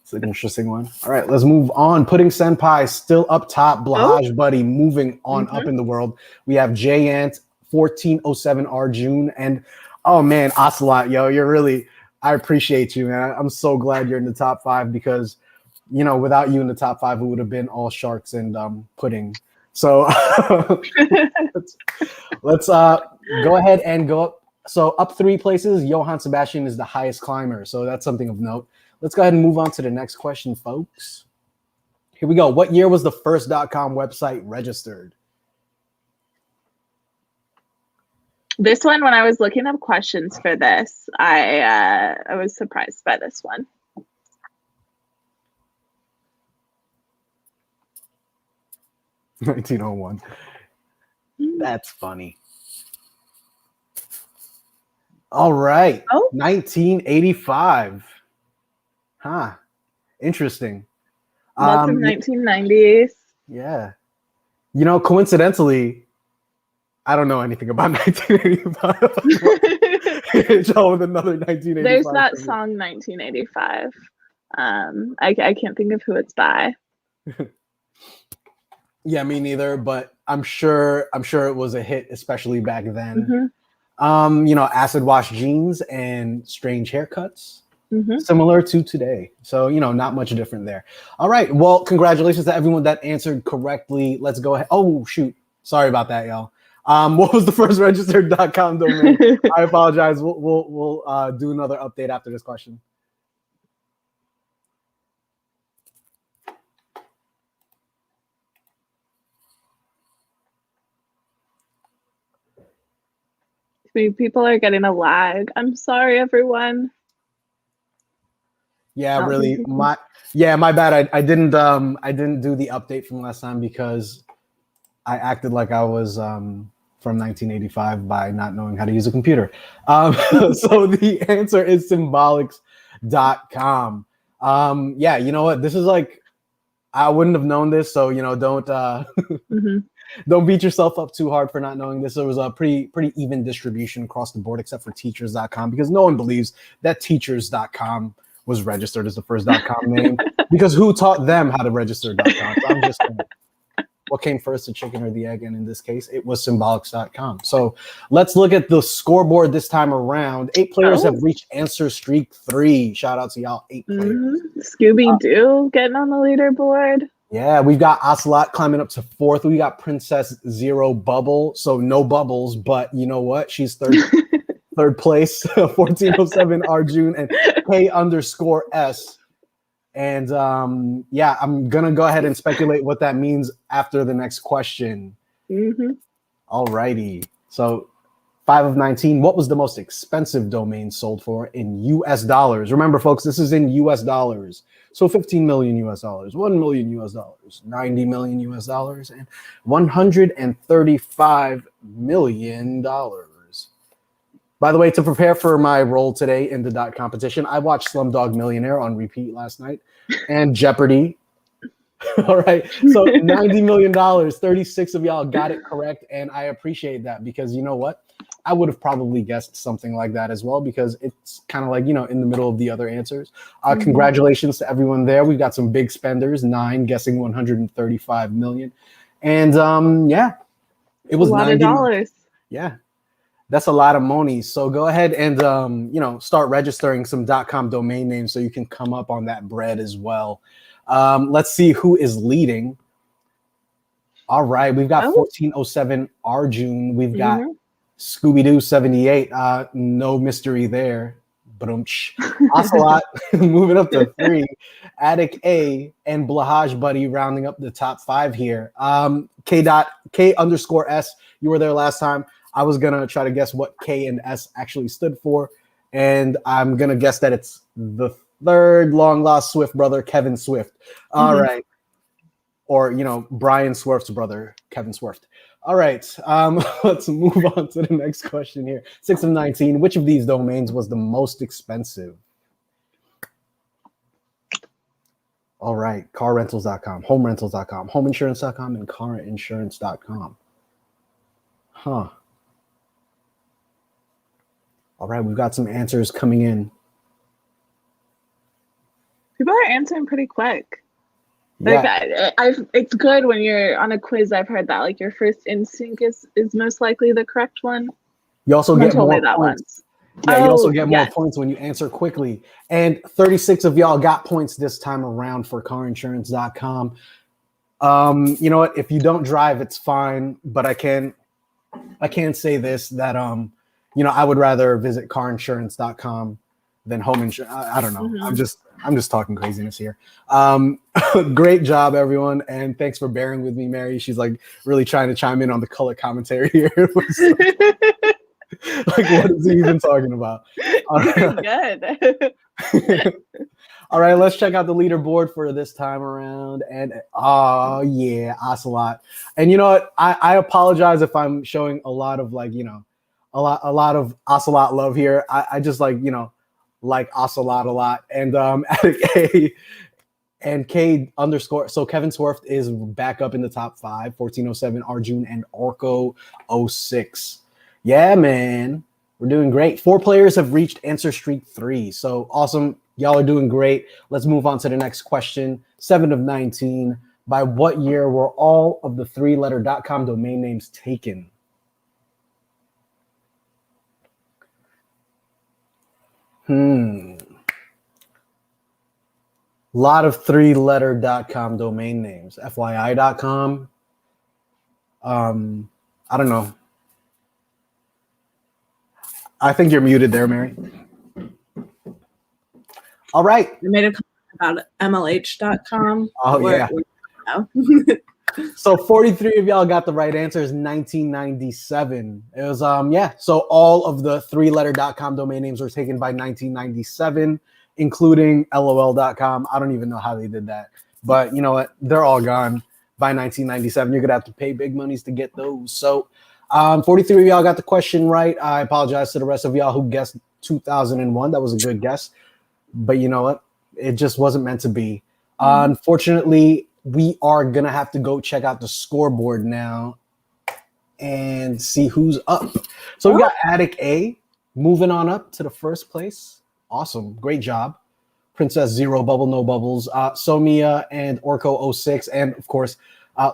It's an interesting one. All right, let's move on. Pudding Senpai still up top. Blahaj Buddy moving on up in the world. We have Jant 1407 Arjun, and oh man, Ocelot, yo, I appreciate you, man. I'm so glad you're in the top 5 because without you in the top 5, it would have been all sharks and pudding. So let's go ahead and go up. So up 3 places, Johann Sebastian is the highest climber. So that's something of note. Let's go ahead and move on to the next question, folks. Here we go. What year was the first .com website registered? This one, when I was looking up questions for this, I was surprised by this one. $1901. That's funny. All right. 1985. Huh. Interesting. Lots of 1990s. Yeah. Coincidentally, I don't know anything about 1985. It's all with another 1985. There's that song 1985. I can't think of who it's by. Yeah, me neither, but I'm sure it was a hit, especially back then. Acid wash jeans and strange haircuts, similar to today. So, not much different there. All right. Well, congratulations to everyone that answered correctly. Let's go ahead. Oh, shoot. Sorry about that, y'all. What was the first registered .com domain? I apologize. We'll do another update after this question. People are getting a lag. I'm sorry, everyone. Yeah, really. My bad. I didn't do the update from last time because I acted like I was from 1985 by not knowing how to use a computer. So the answer is symbolics.com. Yeah, you know what? This is like, I wouldn't have known this, so don't beat yourself up too hard for not knowing this. It was a pretty even distribution across the board, except for teachers.com, because no one believes that teachers.com was registered as the first .com name, because who taught them how to register .com? So I'm just saying, what came first, the chicken or the egg? And in this case, it was symbolics.com. So let's look at the scoreboard this time around. 8 players have reached answer streak 3. Shout out to y'all, 8 players. Scooby-Doo getting on the leaderboard. Yeah, we've got Ocelot climbing up to 4th. We got Princess Zero Bubble, so no bubbles, but you know what? She's third place. 1407 Arjun and K_S. And yeah, I'm gonna go ahead and speculate what that means after the next question. All righty. So 5 of 19. What was the most expensive domain sold for in US dollars? Remember, folks, this is in US dollars. So 15 million US dollars, 1 million US dollars, 90 million US dollars, and $135 million. By the way, to prepare for my role today in the .competition, I watched Slumdog Millionaire on repeat last night and Jeopardy All right. So $90 million, 36 of y'all got it correct. And I appreciate that because you know what? I would have probably guessed something like that as well because it's kind of like, you know, in the middle of the other answers. Congratulations to everyone there. We've got some big spenders, 9 guessing 135 million. And yeah, it was a lot of dollars. Yeah, that's a lot of money. So go ahead and, you know, start registering some .com domain names so you can come up on that bread as well. Let's see who is leading. All right, we've got 1407 Arjun. We've got Scooby-Doo 78. No mystery there. But Ocelot moving up to 3. Attic A and Blahaj Buddy rounding up the top 5 here. K_S. You were there last time. I was gonna try to guess what K and S actually stood for, and I'm gonna guess that it's the third long lost Swift brother, Kevin Swift. All right. Or, you know, Brian Swift's brother, Kevin Swift. All right. Let's move on to the next question here. 6 of 19. Which of these domains was the most expensive? All right. Carrentals.com, homerentals.com, homeinsurance.com, and carinsurance.com. Huh. All right. We've got some answers coming in. People are answering pretty quick. Like it's good when you're on a quiz. I've heard that like your first instinct is most likely the correct one. You also get more points. Once. Yeah, you also get more points when you answer quickly. And 36 of y'all got points this time around for carinsurance.com. You know what? If you don't drive, it's fine. But I can say this that you know, I would rather visit carinsurance.com than home insurance. I don't know. I'm just talking craziness here. Great job, everyone, and thanks for bearing with me, Mary. She's like really trying to chime in on the color commentary here. Like, what is he even talking about? All right. Good. All right, let's check out the leaderboard for this time around. And oh yeah, Ocelot. And you know what? I apologize if I'm showing a lot of like, you know, a lot of Ocelot love here. I just like Ocelot a lot. And Attic A and K _ so Kevin Swift is back up in the top 5. 1407 Arjun and Orko 06. Yeah, man, we're doing great. 4 players have reached answer streak 3. So awesome. Y'all are doing great. Let's move on to the next question. 7 of 19. By what year were all of the 3-letter .com domain names taken? Lot of 3-letter .com domain names. FYI.com. I don't know. I think you're muted there, Mary. All right. I made a comment about MLH.com. Oh, yeah. So 43 of y'all got the right answers. 1997. It was yeah. So all of the 3-letter .com domain names were taken by 1997, including LOL.com. I don't even know how they did that, but you know what? They're all gone by 1997. You're gonna have to pay big monies to get those. So 43 of y'all got the question right. I apologize to the rest of y'all who guessed 2001. That was a good guess, but you know what? It just wasn't meant to be. Unfortunately, we are going to have to go check out the scoreboard now and see who's up. So we got Attic A moving on up to the first place. Awesome. Great job. Princess Zero, Bubble No Bubbles, Somia and Orko 06. And of course,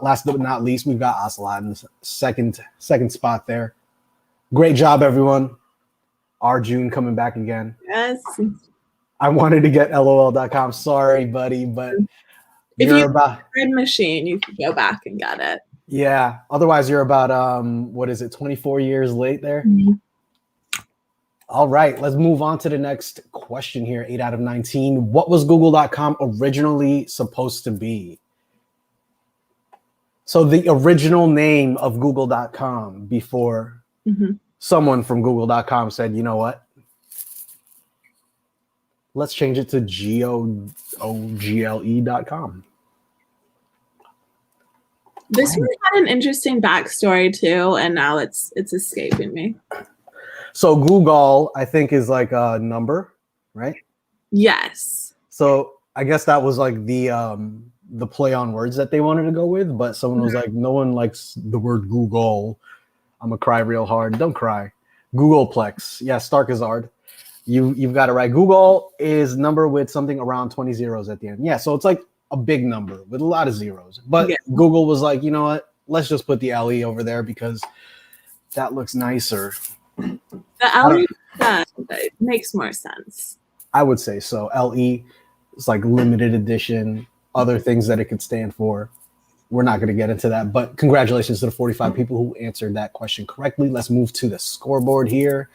last but not least, we've got Ocelot in the second spot there. Great job, everyone. Arjun coming back again. Yes. I wanted to get LOL.com. Sorry, buddy, but if you about red machine, you could go back and get it. Yeah. Otherwise, you're about 24 years late there. All right, let's move on to the next question here. 8 out of 19. What was Google.com originally supposed to be? So the original name of Google.com before someone from Google.com said, you know what? Let's change it to GOGLE.com. This one had an interesting backstory too, and now it's escaping me. So Google, I think, is like a number, right? Yes. So I guess that was like the the play on words that they wanted to go with, but someone was like, no one likes the word Google. I'm gonna cry real hard. Don't cry. Googleplex. Yeah, Starkazard. You've got it right. Google is number with something around 20 zeros at the end. Yeah, so it's like a big number with a lot of zeros. But Google was like, you know what? Let's just put the LE over there because that looks nicer. The LE makes more sense. I would say so. LE is like limited edition, other things that it could stand for. We're not going to get into that, but congratulations to the 45 people who answered that question correctly. Let's move to the scoreboard here.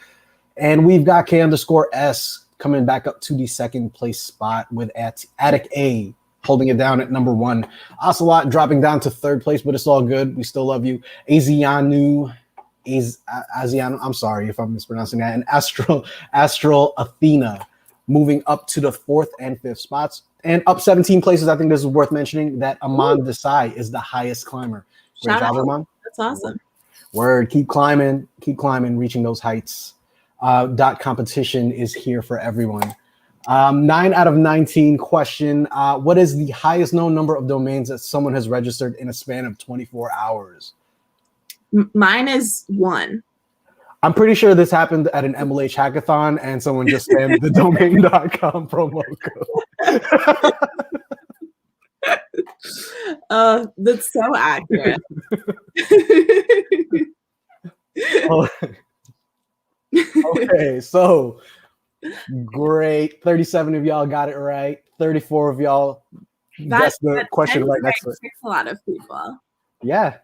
And we've got K_S coming back up to the second place spot with Attic A holding it down at number 1. Ocelot dropping down to third place, but it's all good. We still love you. Asianu, I'm sorry if I'm mispronouncing that. And Astral Athena moving up to the 4th and 5th spots. And up 17 places, I think this is worth mentioning that Aman Desai is the highest climber. Great job, Aman. That's awesome. Word, keep climbing, reaching those heights. Dot competition is here for everyone. 9 out of 19 question. What is the highest known number of domains that someone has registered in a span of 24 hours? Mine is 1. I'm pretty sure this happened at an MLH hackathon and someone just spammed the domain.com promo code. That's so accurate. Okay, so great. 37 of y'all got it right. 34 of y'all guessed the question right next to it. A lot of people. Yeah.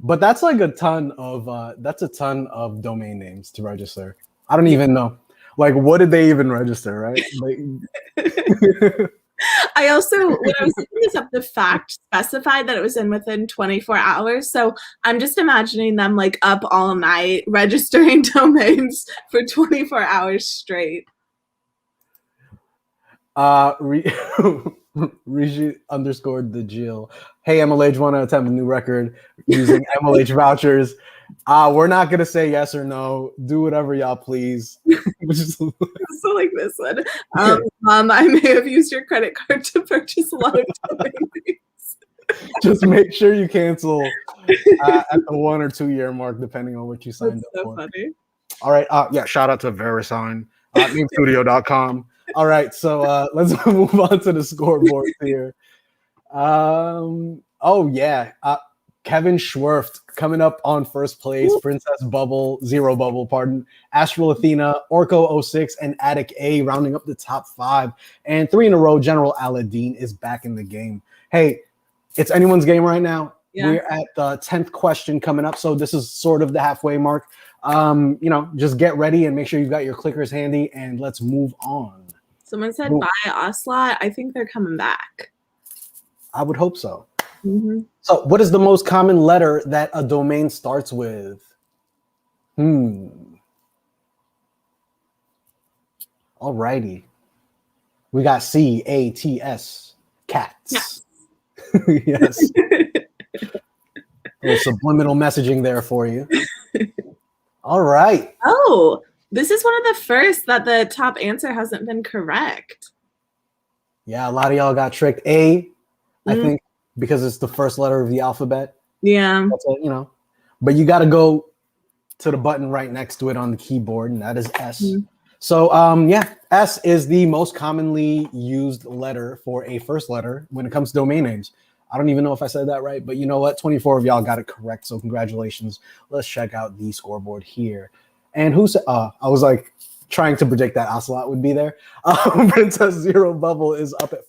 But that's like a ton of domain names to register. I don't even know. Like, what did they even register, right? Like, I also, when I was looking this up, the fact specified that it was within 24 hours. So I'm just imagining them like up all night registering domains for 24 hours straight. Rishi underscored the Jill. Hey, MLH, want to attempt a new record using MLH vouchers? We're not going to say yes or no. Do whatever y'all please. So like this one. I may have used your credit card to purchase a lot of domain names. Just make sure you cancel at the 1 or 2 year mark, depending on what you signed up for. Funny. All right. Yeah, shout out to Verisign, namestudio.com. All right, so let's move on to the scoreboard here. Kevin Schwerft coming up on first place. Princess Bubble, Zero Bubble, pardon. Astral Athena, Orco06, and Attic A rounding up the top 5. And 3 in a row, General Aladdin is back in the game. Hey, it's anyone's game right now. Yeah. We're at the 10th question coming up, so this is sort of the halfway mark. Just get ready and make sure you've got your clickers handy, and let's move on. Someone said buy Ocelot. I think they're coming back. I would hope so. Mm-hmm. So what is the most common letter that a domain starts with? Alrighty. We got C-A-T-S. Cats. Yes. A little subliminal messaging there for you. All right. Oh, this is one of the first that the top answer hasn't been correct. Yeah, a lot of y'all got tricked. I think because it's the first letter of the alphabet. Yeah. That's a, but you got to go to the button right next to it on the keyboard, and that is S. So, S is the most commonly used letter for a first letter when it comes to domain names. I don't even know if I said that right, but you know what? 24 of y'all got it correct, so congratulations. Let's check out the scoreboard here. And who said, I was like trying to predict that Ocelot would be there. Princess Zero Bubble is up at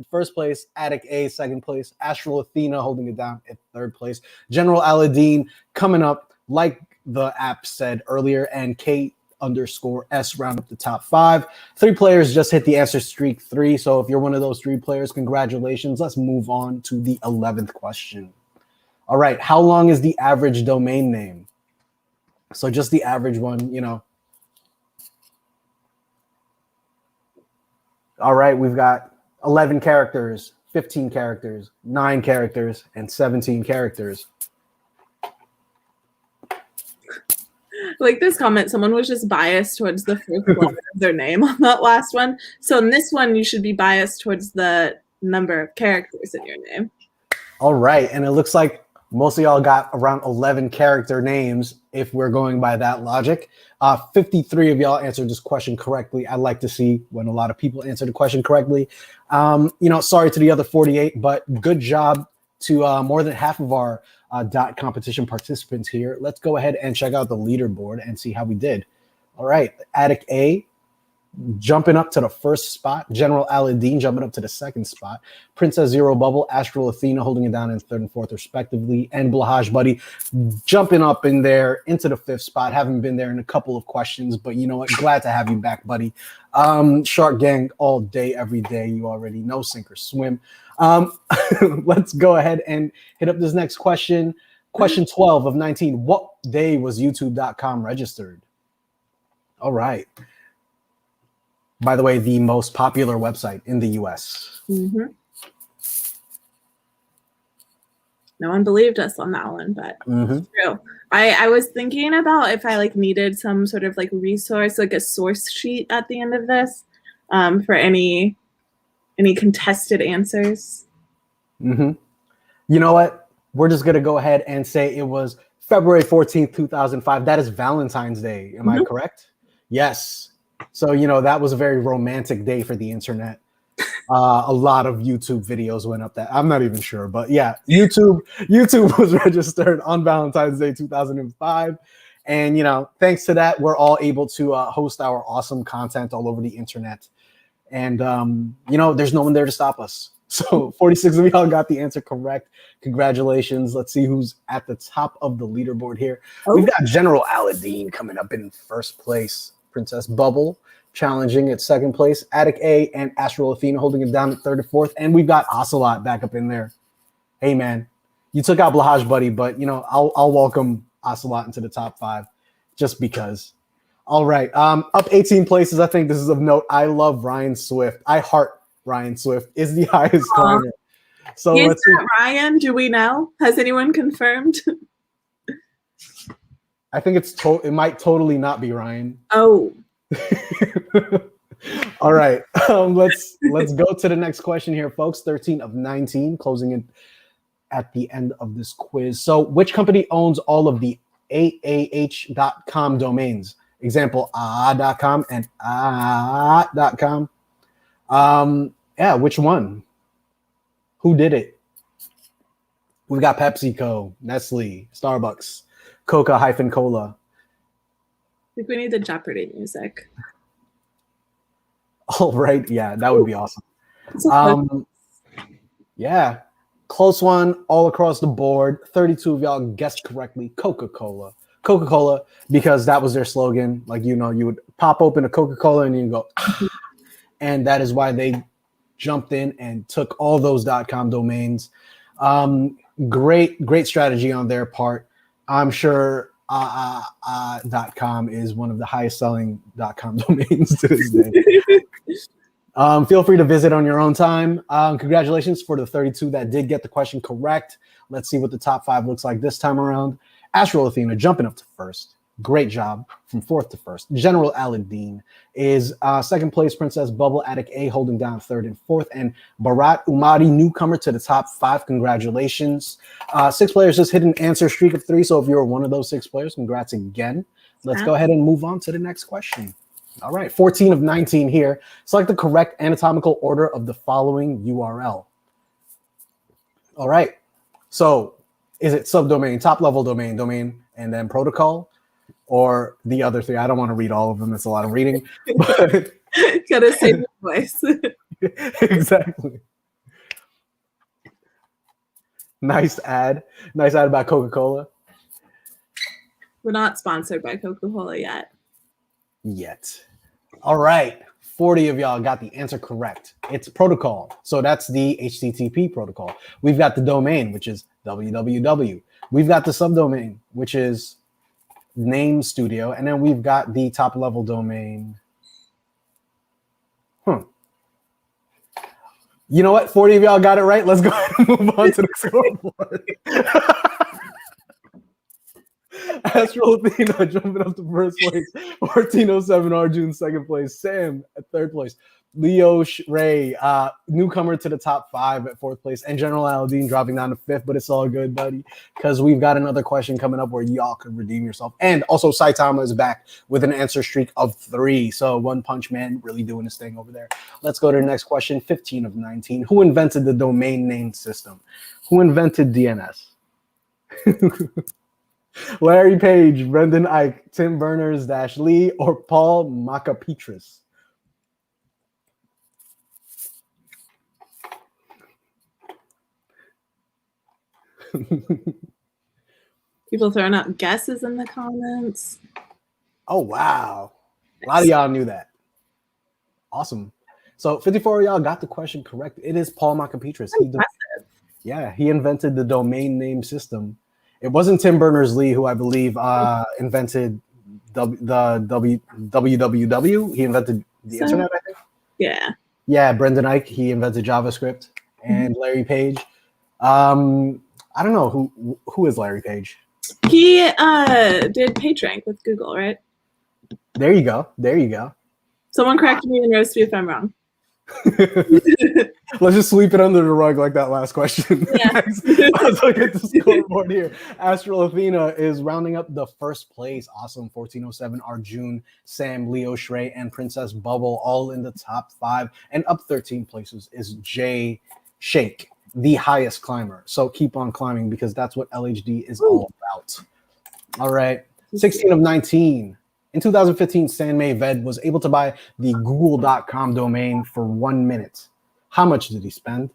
first place, Attic A, second place, Astral Athena holding it down at third place, General Aladdin coming up, like the app said earlier, and K_S round up the top 5. 3 players just hit the answer streak 3. So if you're one of those 3 players, congratulations. Let's move on to the 11th question. All right. How long is the average domain name? So just the average one, All right. We've got 11 characters, 15 characters, 9 characters, and 17 characters. Like this comment, someone was just biased towards the first letter of their name on that last one. So in this one, you should be biased towards the number of characters in your name. All right. And it looks like most of y'all got around 11 character names if we're going by that logic. 53 of y'all answered this question correctly. I like to see when a lot of people answer the question correctly. Sorry to the other 48, but good job to more than half of our dot competition participants here. Let's go ahead and check out the leaderboard and see how we did. All right. Attic A jumping up to the first spot. General Aladdin jumping up to the second spot. Princess Zero Bubble, Astral Athena holding it down in third and fourth respectively. And Blahaj Buddy jumping up in there into the fifth spot. Haven't been there in a couple of questions, but you know what? Glad to have you back, buddy. Shark Gang all day, every day. You already know, sink or swim. Let's go ahead and hit up this next question. Question 12 of 19. What day was YouTube.com registered? All right. By the way, the most popular website in the US. Mm-hmm. No one believed us on that one, but it's true. I was thinking about if I needed some sort of resource, like a source sheet at the end of this, for any contested answers. You know what? We're just gonna go ahead and say it was February 14th, 2005. That is Valentine's Day. Am I correct? Yes. So, that was a very romantic day for the internet. A lot of YouTube videos went up that. I'm not even sure, but yeah, YouTube was registered on Valentine's Day 2005. And, thanks to that, we're all able to host our awesome content all over the internet. And, there's no one there to stop us. So 46 of y'all got the answer correct. Congratulations. Let's see who's at the top of the leaderboard here. We've got General Aladdin coming up in first place. Princess Bubble challenging at second place. Attic A and Astral Athena holding it down at third and fourth. And we've got Ocelot back up in there. Hey, man, you took out Blahaj Buddy, but, I'll welcome Ocelot into the top 5 just because. All right. Up 18 places. I think this is of note. I love Ryan Swift. I heart Ryan Swift is the highest climber. So is that Ryan? Do we know? Has anyone confirmed? I think it might totally not be Ryan. Oh. All right. Let's go to the next question here, folks. 13 of 19, closing in at the end of this quiz. So which company owns all of the AAH.com domains? Example, ah.com and ah.com. Which one? Who did it? We've got PepsiCo, Nestle, Starbucks, Coca-Cola. I think we need the Jeopardy music. All right. Yeah, that would be awesome. Yeah, close one all across the board. 32 of y'all guessed correctly. Coca-Cola, because that was their slogan. You would pop open a Coca-Cola and you go, and that is why they jumped in and took all those .com domains. Great strategy on their part. I'm sure .com is one of the highest selling .com domains to this day. Feel free to visit on your own time. Congratulations for the 32 that did get the question correct. Let's see what the top 5 looks like this time around. Astral Athena jumping up to first. Great job from fourth to first. General Aladdin is second place. Princess Bubble, Attic A holding down third and fourth. And Bharat Umari, newcomer to the top 5. Congratulations. 6 players just hit an answer streak of 3. So if you're one of those 6 players, congrats again. Let's go ahead and move on to the next question. All right, 14 of 19 here. Select the correct anatomical order of the following URL. All right. So is it subdomain, top level domain, and then protocol? Or the other 3. I don't want to read all of them. It's a lot of reading. But gotta save your voice. Exactly. Nice ad about Coca-Cola. We're not sponsored by Coca-Cola yet. All right. 40 of y'all got the answer correct. It's protocol. So that's the HTTP protocol. We've got the domain, which is www. We've got the subdomain, which is name studio, and then we've got the top level domain. You know what? 40 of y'all got it right. Let's go ahead and move on to the scoreboard. Astral Athena jumping up to first place. 1407 Arjun second place. Sam at third place. Leo Ray, newcomer to the top 5 at fourth place. And General Aladdin dropping down to fifth, but it's all good, buddy, because we've got another question coming up where y'all could redeem yourself. And also Saitama is back with an answer streak of 3. So One Punch Man really doing his thing over there. Let's go to the next question, 15 of 19. Who invented the domain name system? Who invented DNS? Larry Page, Brendan Ike, Tim Berners-Lee, or Paul Macapetris? People throwing out guesses in the comments. Oh, wow. A lot of y'all knew that. Awesome. So 54 of y'all got the question correct. It is Paul Macapetris. He invented the domain name system. It wasn't Tim Berners-Lee, who I believe invented the www. He invented the internet, I think. Yeah. Yeah, Brendan Ike, he invented JavaScript. And Larry Page. I don't know who is Larry Page. He did PageRank with Google, right? There you go. Someone correct me and roast me if I'm wrong. Let's just sweep it under the rug like that last question. Yeah. Let's look at the scoreboard here. Astral Athena is rounding up the first place. Awesome. 1407 Arjun, Sam, Leo Shrey, and Princess Bubble all in the top 5. And up 13 places is Jay Shake, the highest climber. So keep on climbing because that's what LHD is all about. All right. 16 of 19. In 2015, Sanmei Ved was able to buy the google.com domain for 1 minute. How much did he spend?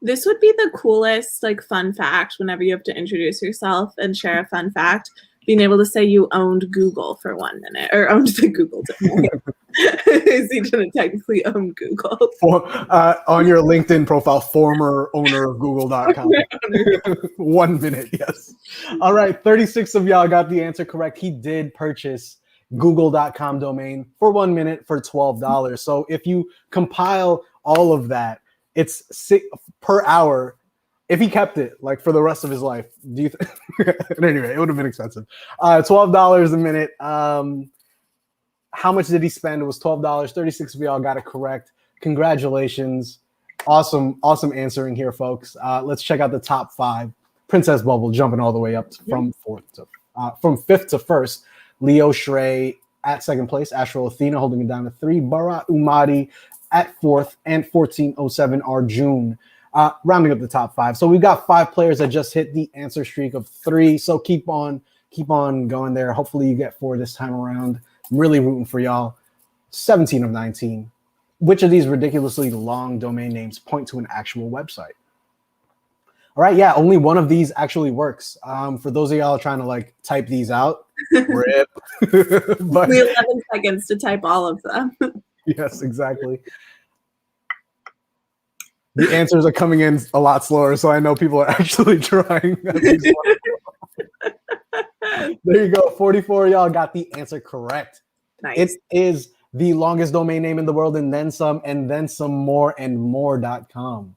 This would be the coolest, fun fact whenever you have to introduce yourself and share a fun fact. Being able to say you owned Google for 1 minute, or owned the Google domain. Is he going to technically own Google? On your LinkedIn profile, former owner of google.com. 1 minute, yes. All right, 36 of y'all got the answer correct. He did purchase google.com domain for 1 minute for $12. So if you compile all of that, it's $6 per hour. If he kept it for the rest of his life, do you anyway, it would have been expensive. $12 a minute. How much did he spend? It was $12. 36 of y'all got it correct. Congratulations. Awesome answering here, folks. Let's check out the top 5. Princess Bubble jumping all the way up from 5th to 1st. Leo Shrey at 2nd place. Astral Athena holding it down to 3. Bharat Umadi at 4th, and 1407 Arjun. Rounding up the top 5. So we've got 5 players that just hit the answer streak of 3. So keep on going there. Hopefully you get 4 this time around. I'm really rooting for y'all. 17 of 19. Which of these ridiculously long domain names point to an actual website? All right, yeah, only one of these actually works. For those of y'all trying to type these out, rip. But, 11 seconds to type all of them. Yes, exactly. The answers are coming in a lot slower, so I know people are actually trying. There you go. 44 of y'all got the answer correct. Nice. It is the longest domain name in the world, and then some more and more.com.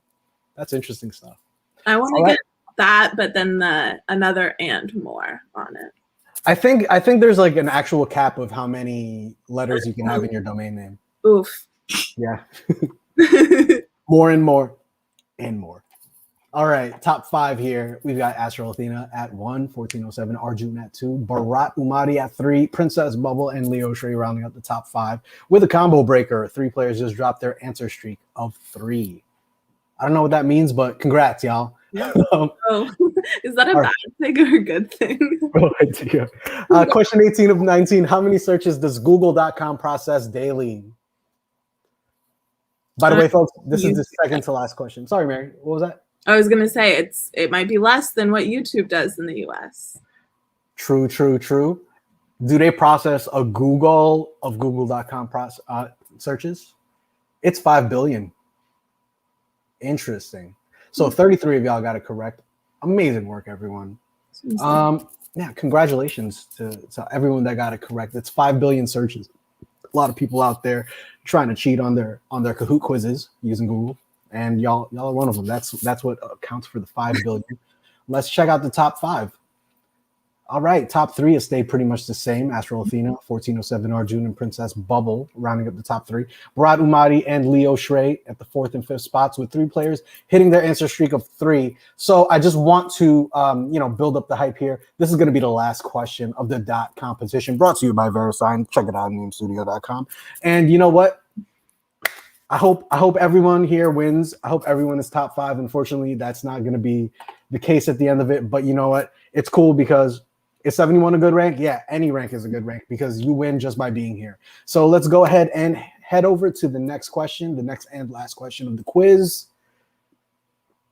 That's interesting stuff. I want to get that, but then another and more on it. I think there's an actual cap of how many letters you can have in your domain name. Oof. Yeah. More and more and more. All right, top 5 here. We've got Astral Athena at 1, 1407 Arjun at 2, Bharat Umadi at 3, Princess Bubble and Leo Shrey rounding up the top 5 with a combo breaker. 3 players just dropped their answer streak of 3. I don't know what that means, but congrats, y'all. Is that a bad thing or a good thing? No idea. Question 18 of 19. How many searches does google.com process daily? By the way, folks, this is the second to last question. Sorry, Mary. What was that? I was going to say it might be less than what YouTube does in the US. True. Do they process a Google of google.com searches? It's 5 billion. Interesting. So 33 of y'all got it correct. Amazing work, everyone. Yeah, congratulations to everyone that got it correct. It's 5 billion searches. A lot of people out there trying to cheat on their Kahoot quizzes using Google, and y'all are one of them. That's what accounts for the 5 billion. Let's check out the top 5. All right, top three has stayed pretty much the same. Astral Athena, 1407 Arjun, and Princess Bubble rounding up the top three. Bharat Umadi and Leo Shrey at the 4th and 5th spots with 3 players hitting their answer streak of 3. So I just want to, build up the hype here. This is going to be the last question of the dot competition, brought to you by VeriSign. Check it out at namestudio.com. And you know what? I hope everyone here wins. I hope everyone is top 5. Unfortunately, that's not going to be the case at the end of it. But you know what? It's cool because is 71 a good rank? Yeah, any rank is a good rank because you win just by being here. So let's go ahead and head over to the next question, the next and last question of the quiz.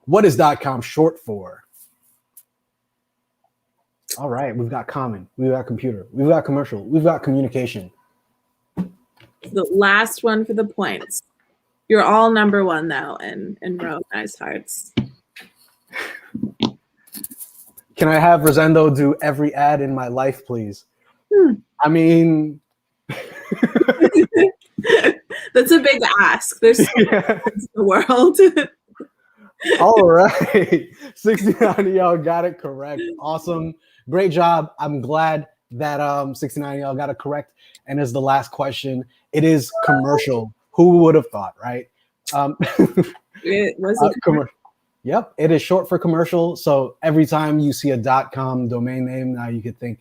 What is .com short for? All right, we've got common, we've got computer, we've got commercial, we've got communication. The last one for the points. You're all number 1 though in row nice hearts. Can I have Rosendo do every ad in my life, please? I mean, that's a big ask. There's so many ads in the world. All right, 69 of y'all got it correct. Awesome, great job. I'm glad that 69 of y'all got it correct. And as the last question, it is commercial. Who would have thought, right? It was a commercial. Yep, it is short for commercial. So every time you see a .com domain name, now you could think,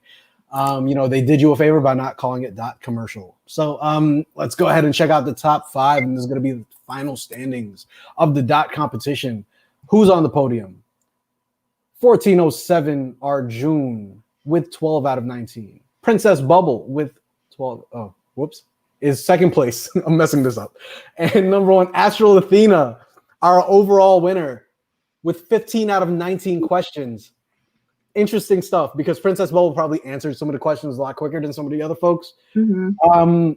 they did you a favor by not calling it .commercial. So let's go ahead and check out the top 5, and this is going to be the final standings of the dot competition. Who's on the podium? 1407 Arjun with 12 out of 19. Princess Bubble with 12. Oh, whoops. Is second place. I'm messing this up. And number 1, Astral Athena, our overall winner, with 15 out of 19 questions. Interesting stuff because Princess Bubble probably answered some of the questions a lot quicker than some of the other folks. Mm-hmm.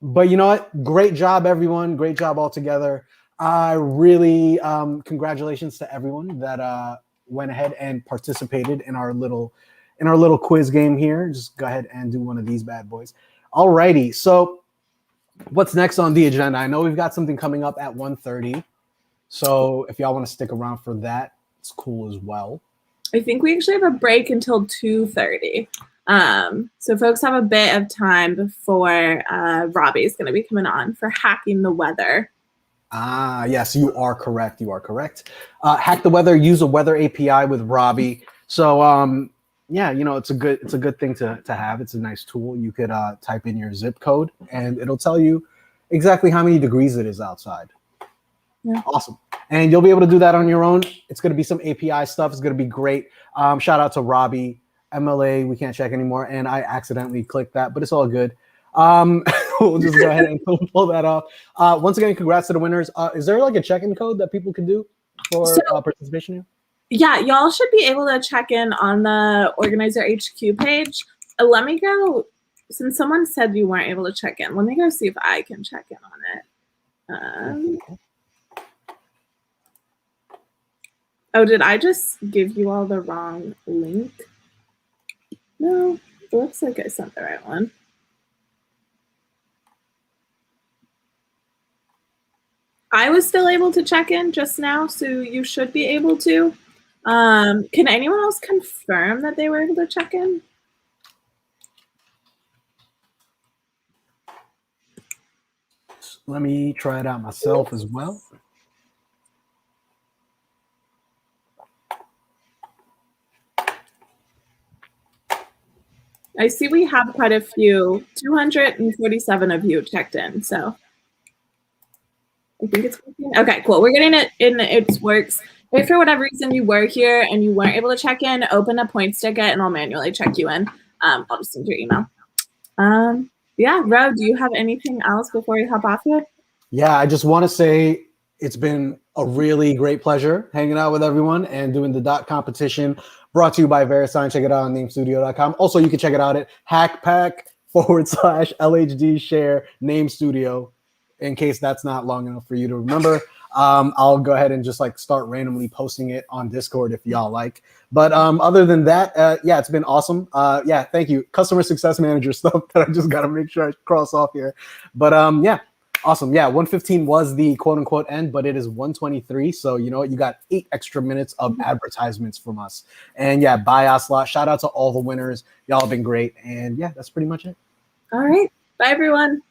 But you know what? Great job, everyone. Great job all together. Really, congratulations to everyone that went ahead and participated in our little quiz game here. Just go ahead and do one of these bad boys. All righty. So what's next on the agenda? I know we've got something coming up at 1:30. So if y'all want to stick around for that, it's cool as well. I think we actually have a break until 2:30. So folks have a bit of time before Robbie is going to be coming on for Hacking the Weather. Yes, you are correct. You are correct. Hack the Weather, use a weather API with Robbie. So it's a good thing to have. It's a nice tool. You could type in your zip code and it'll tell you exactly how many degrees it is outside. Yeah. Awesome. And you'll be able to do that on your own. It's going to be some API stuff. It's going to be great. Shout out to Robbie, MLA. We can't check anymore. And I accidentally clicked that, but it's all good. We'll just go ahead and pull that off. Once again, congrats to the winners. Is there like a check-in code that people can do for participation here? Yeah, y'all should be able to check in on the Organizer HQ page. Let me go, since someone said you weren't able to check in, let me go see if I can check in on it. Oh, did I just give you all the wrong link? No, it looks like I sent the right one. I was still able to check in just now, so you should be able to. Can anyone else confirm that they were able to check in? Let me try it out myself as well. I see we have quite a few, 247 of you checked in, so I think it's working. Okay, cool. We're getting it in its works. If for whatever reason you were here and you weren't able to check in, open a points ticket and I'll manually check you in. I'll just send your email. Yeah, Ro, do you have anything else before we hop off here? Yeah, I just want to say it's been a really great pleasure hanging out with everyone and doing the dot competition brought to you by VeriSign. Check it out on namestudio.com. Also, you can check it out at hackpack/LHD share name studio in case that's not long enough for you to remember. I'll go ahead and just start randomly posting it on Discord if y'all like. But other than that, it's been awesome. Thank you. Customer success manager stuff that I just got to make sure I cross off here. But Awesome. Yeah, 1:15 was the quote unquote end, but it is 1:23. So you know what? You got 8 extra minutes of advertisements from us. And yeah, bye Ocelot. Shout out to all the winners. Y'all have been great. And yeah, that's pretty much it. All right. Bye everyone.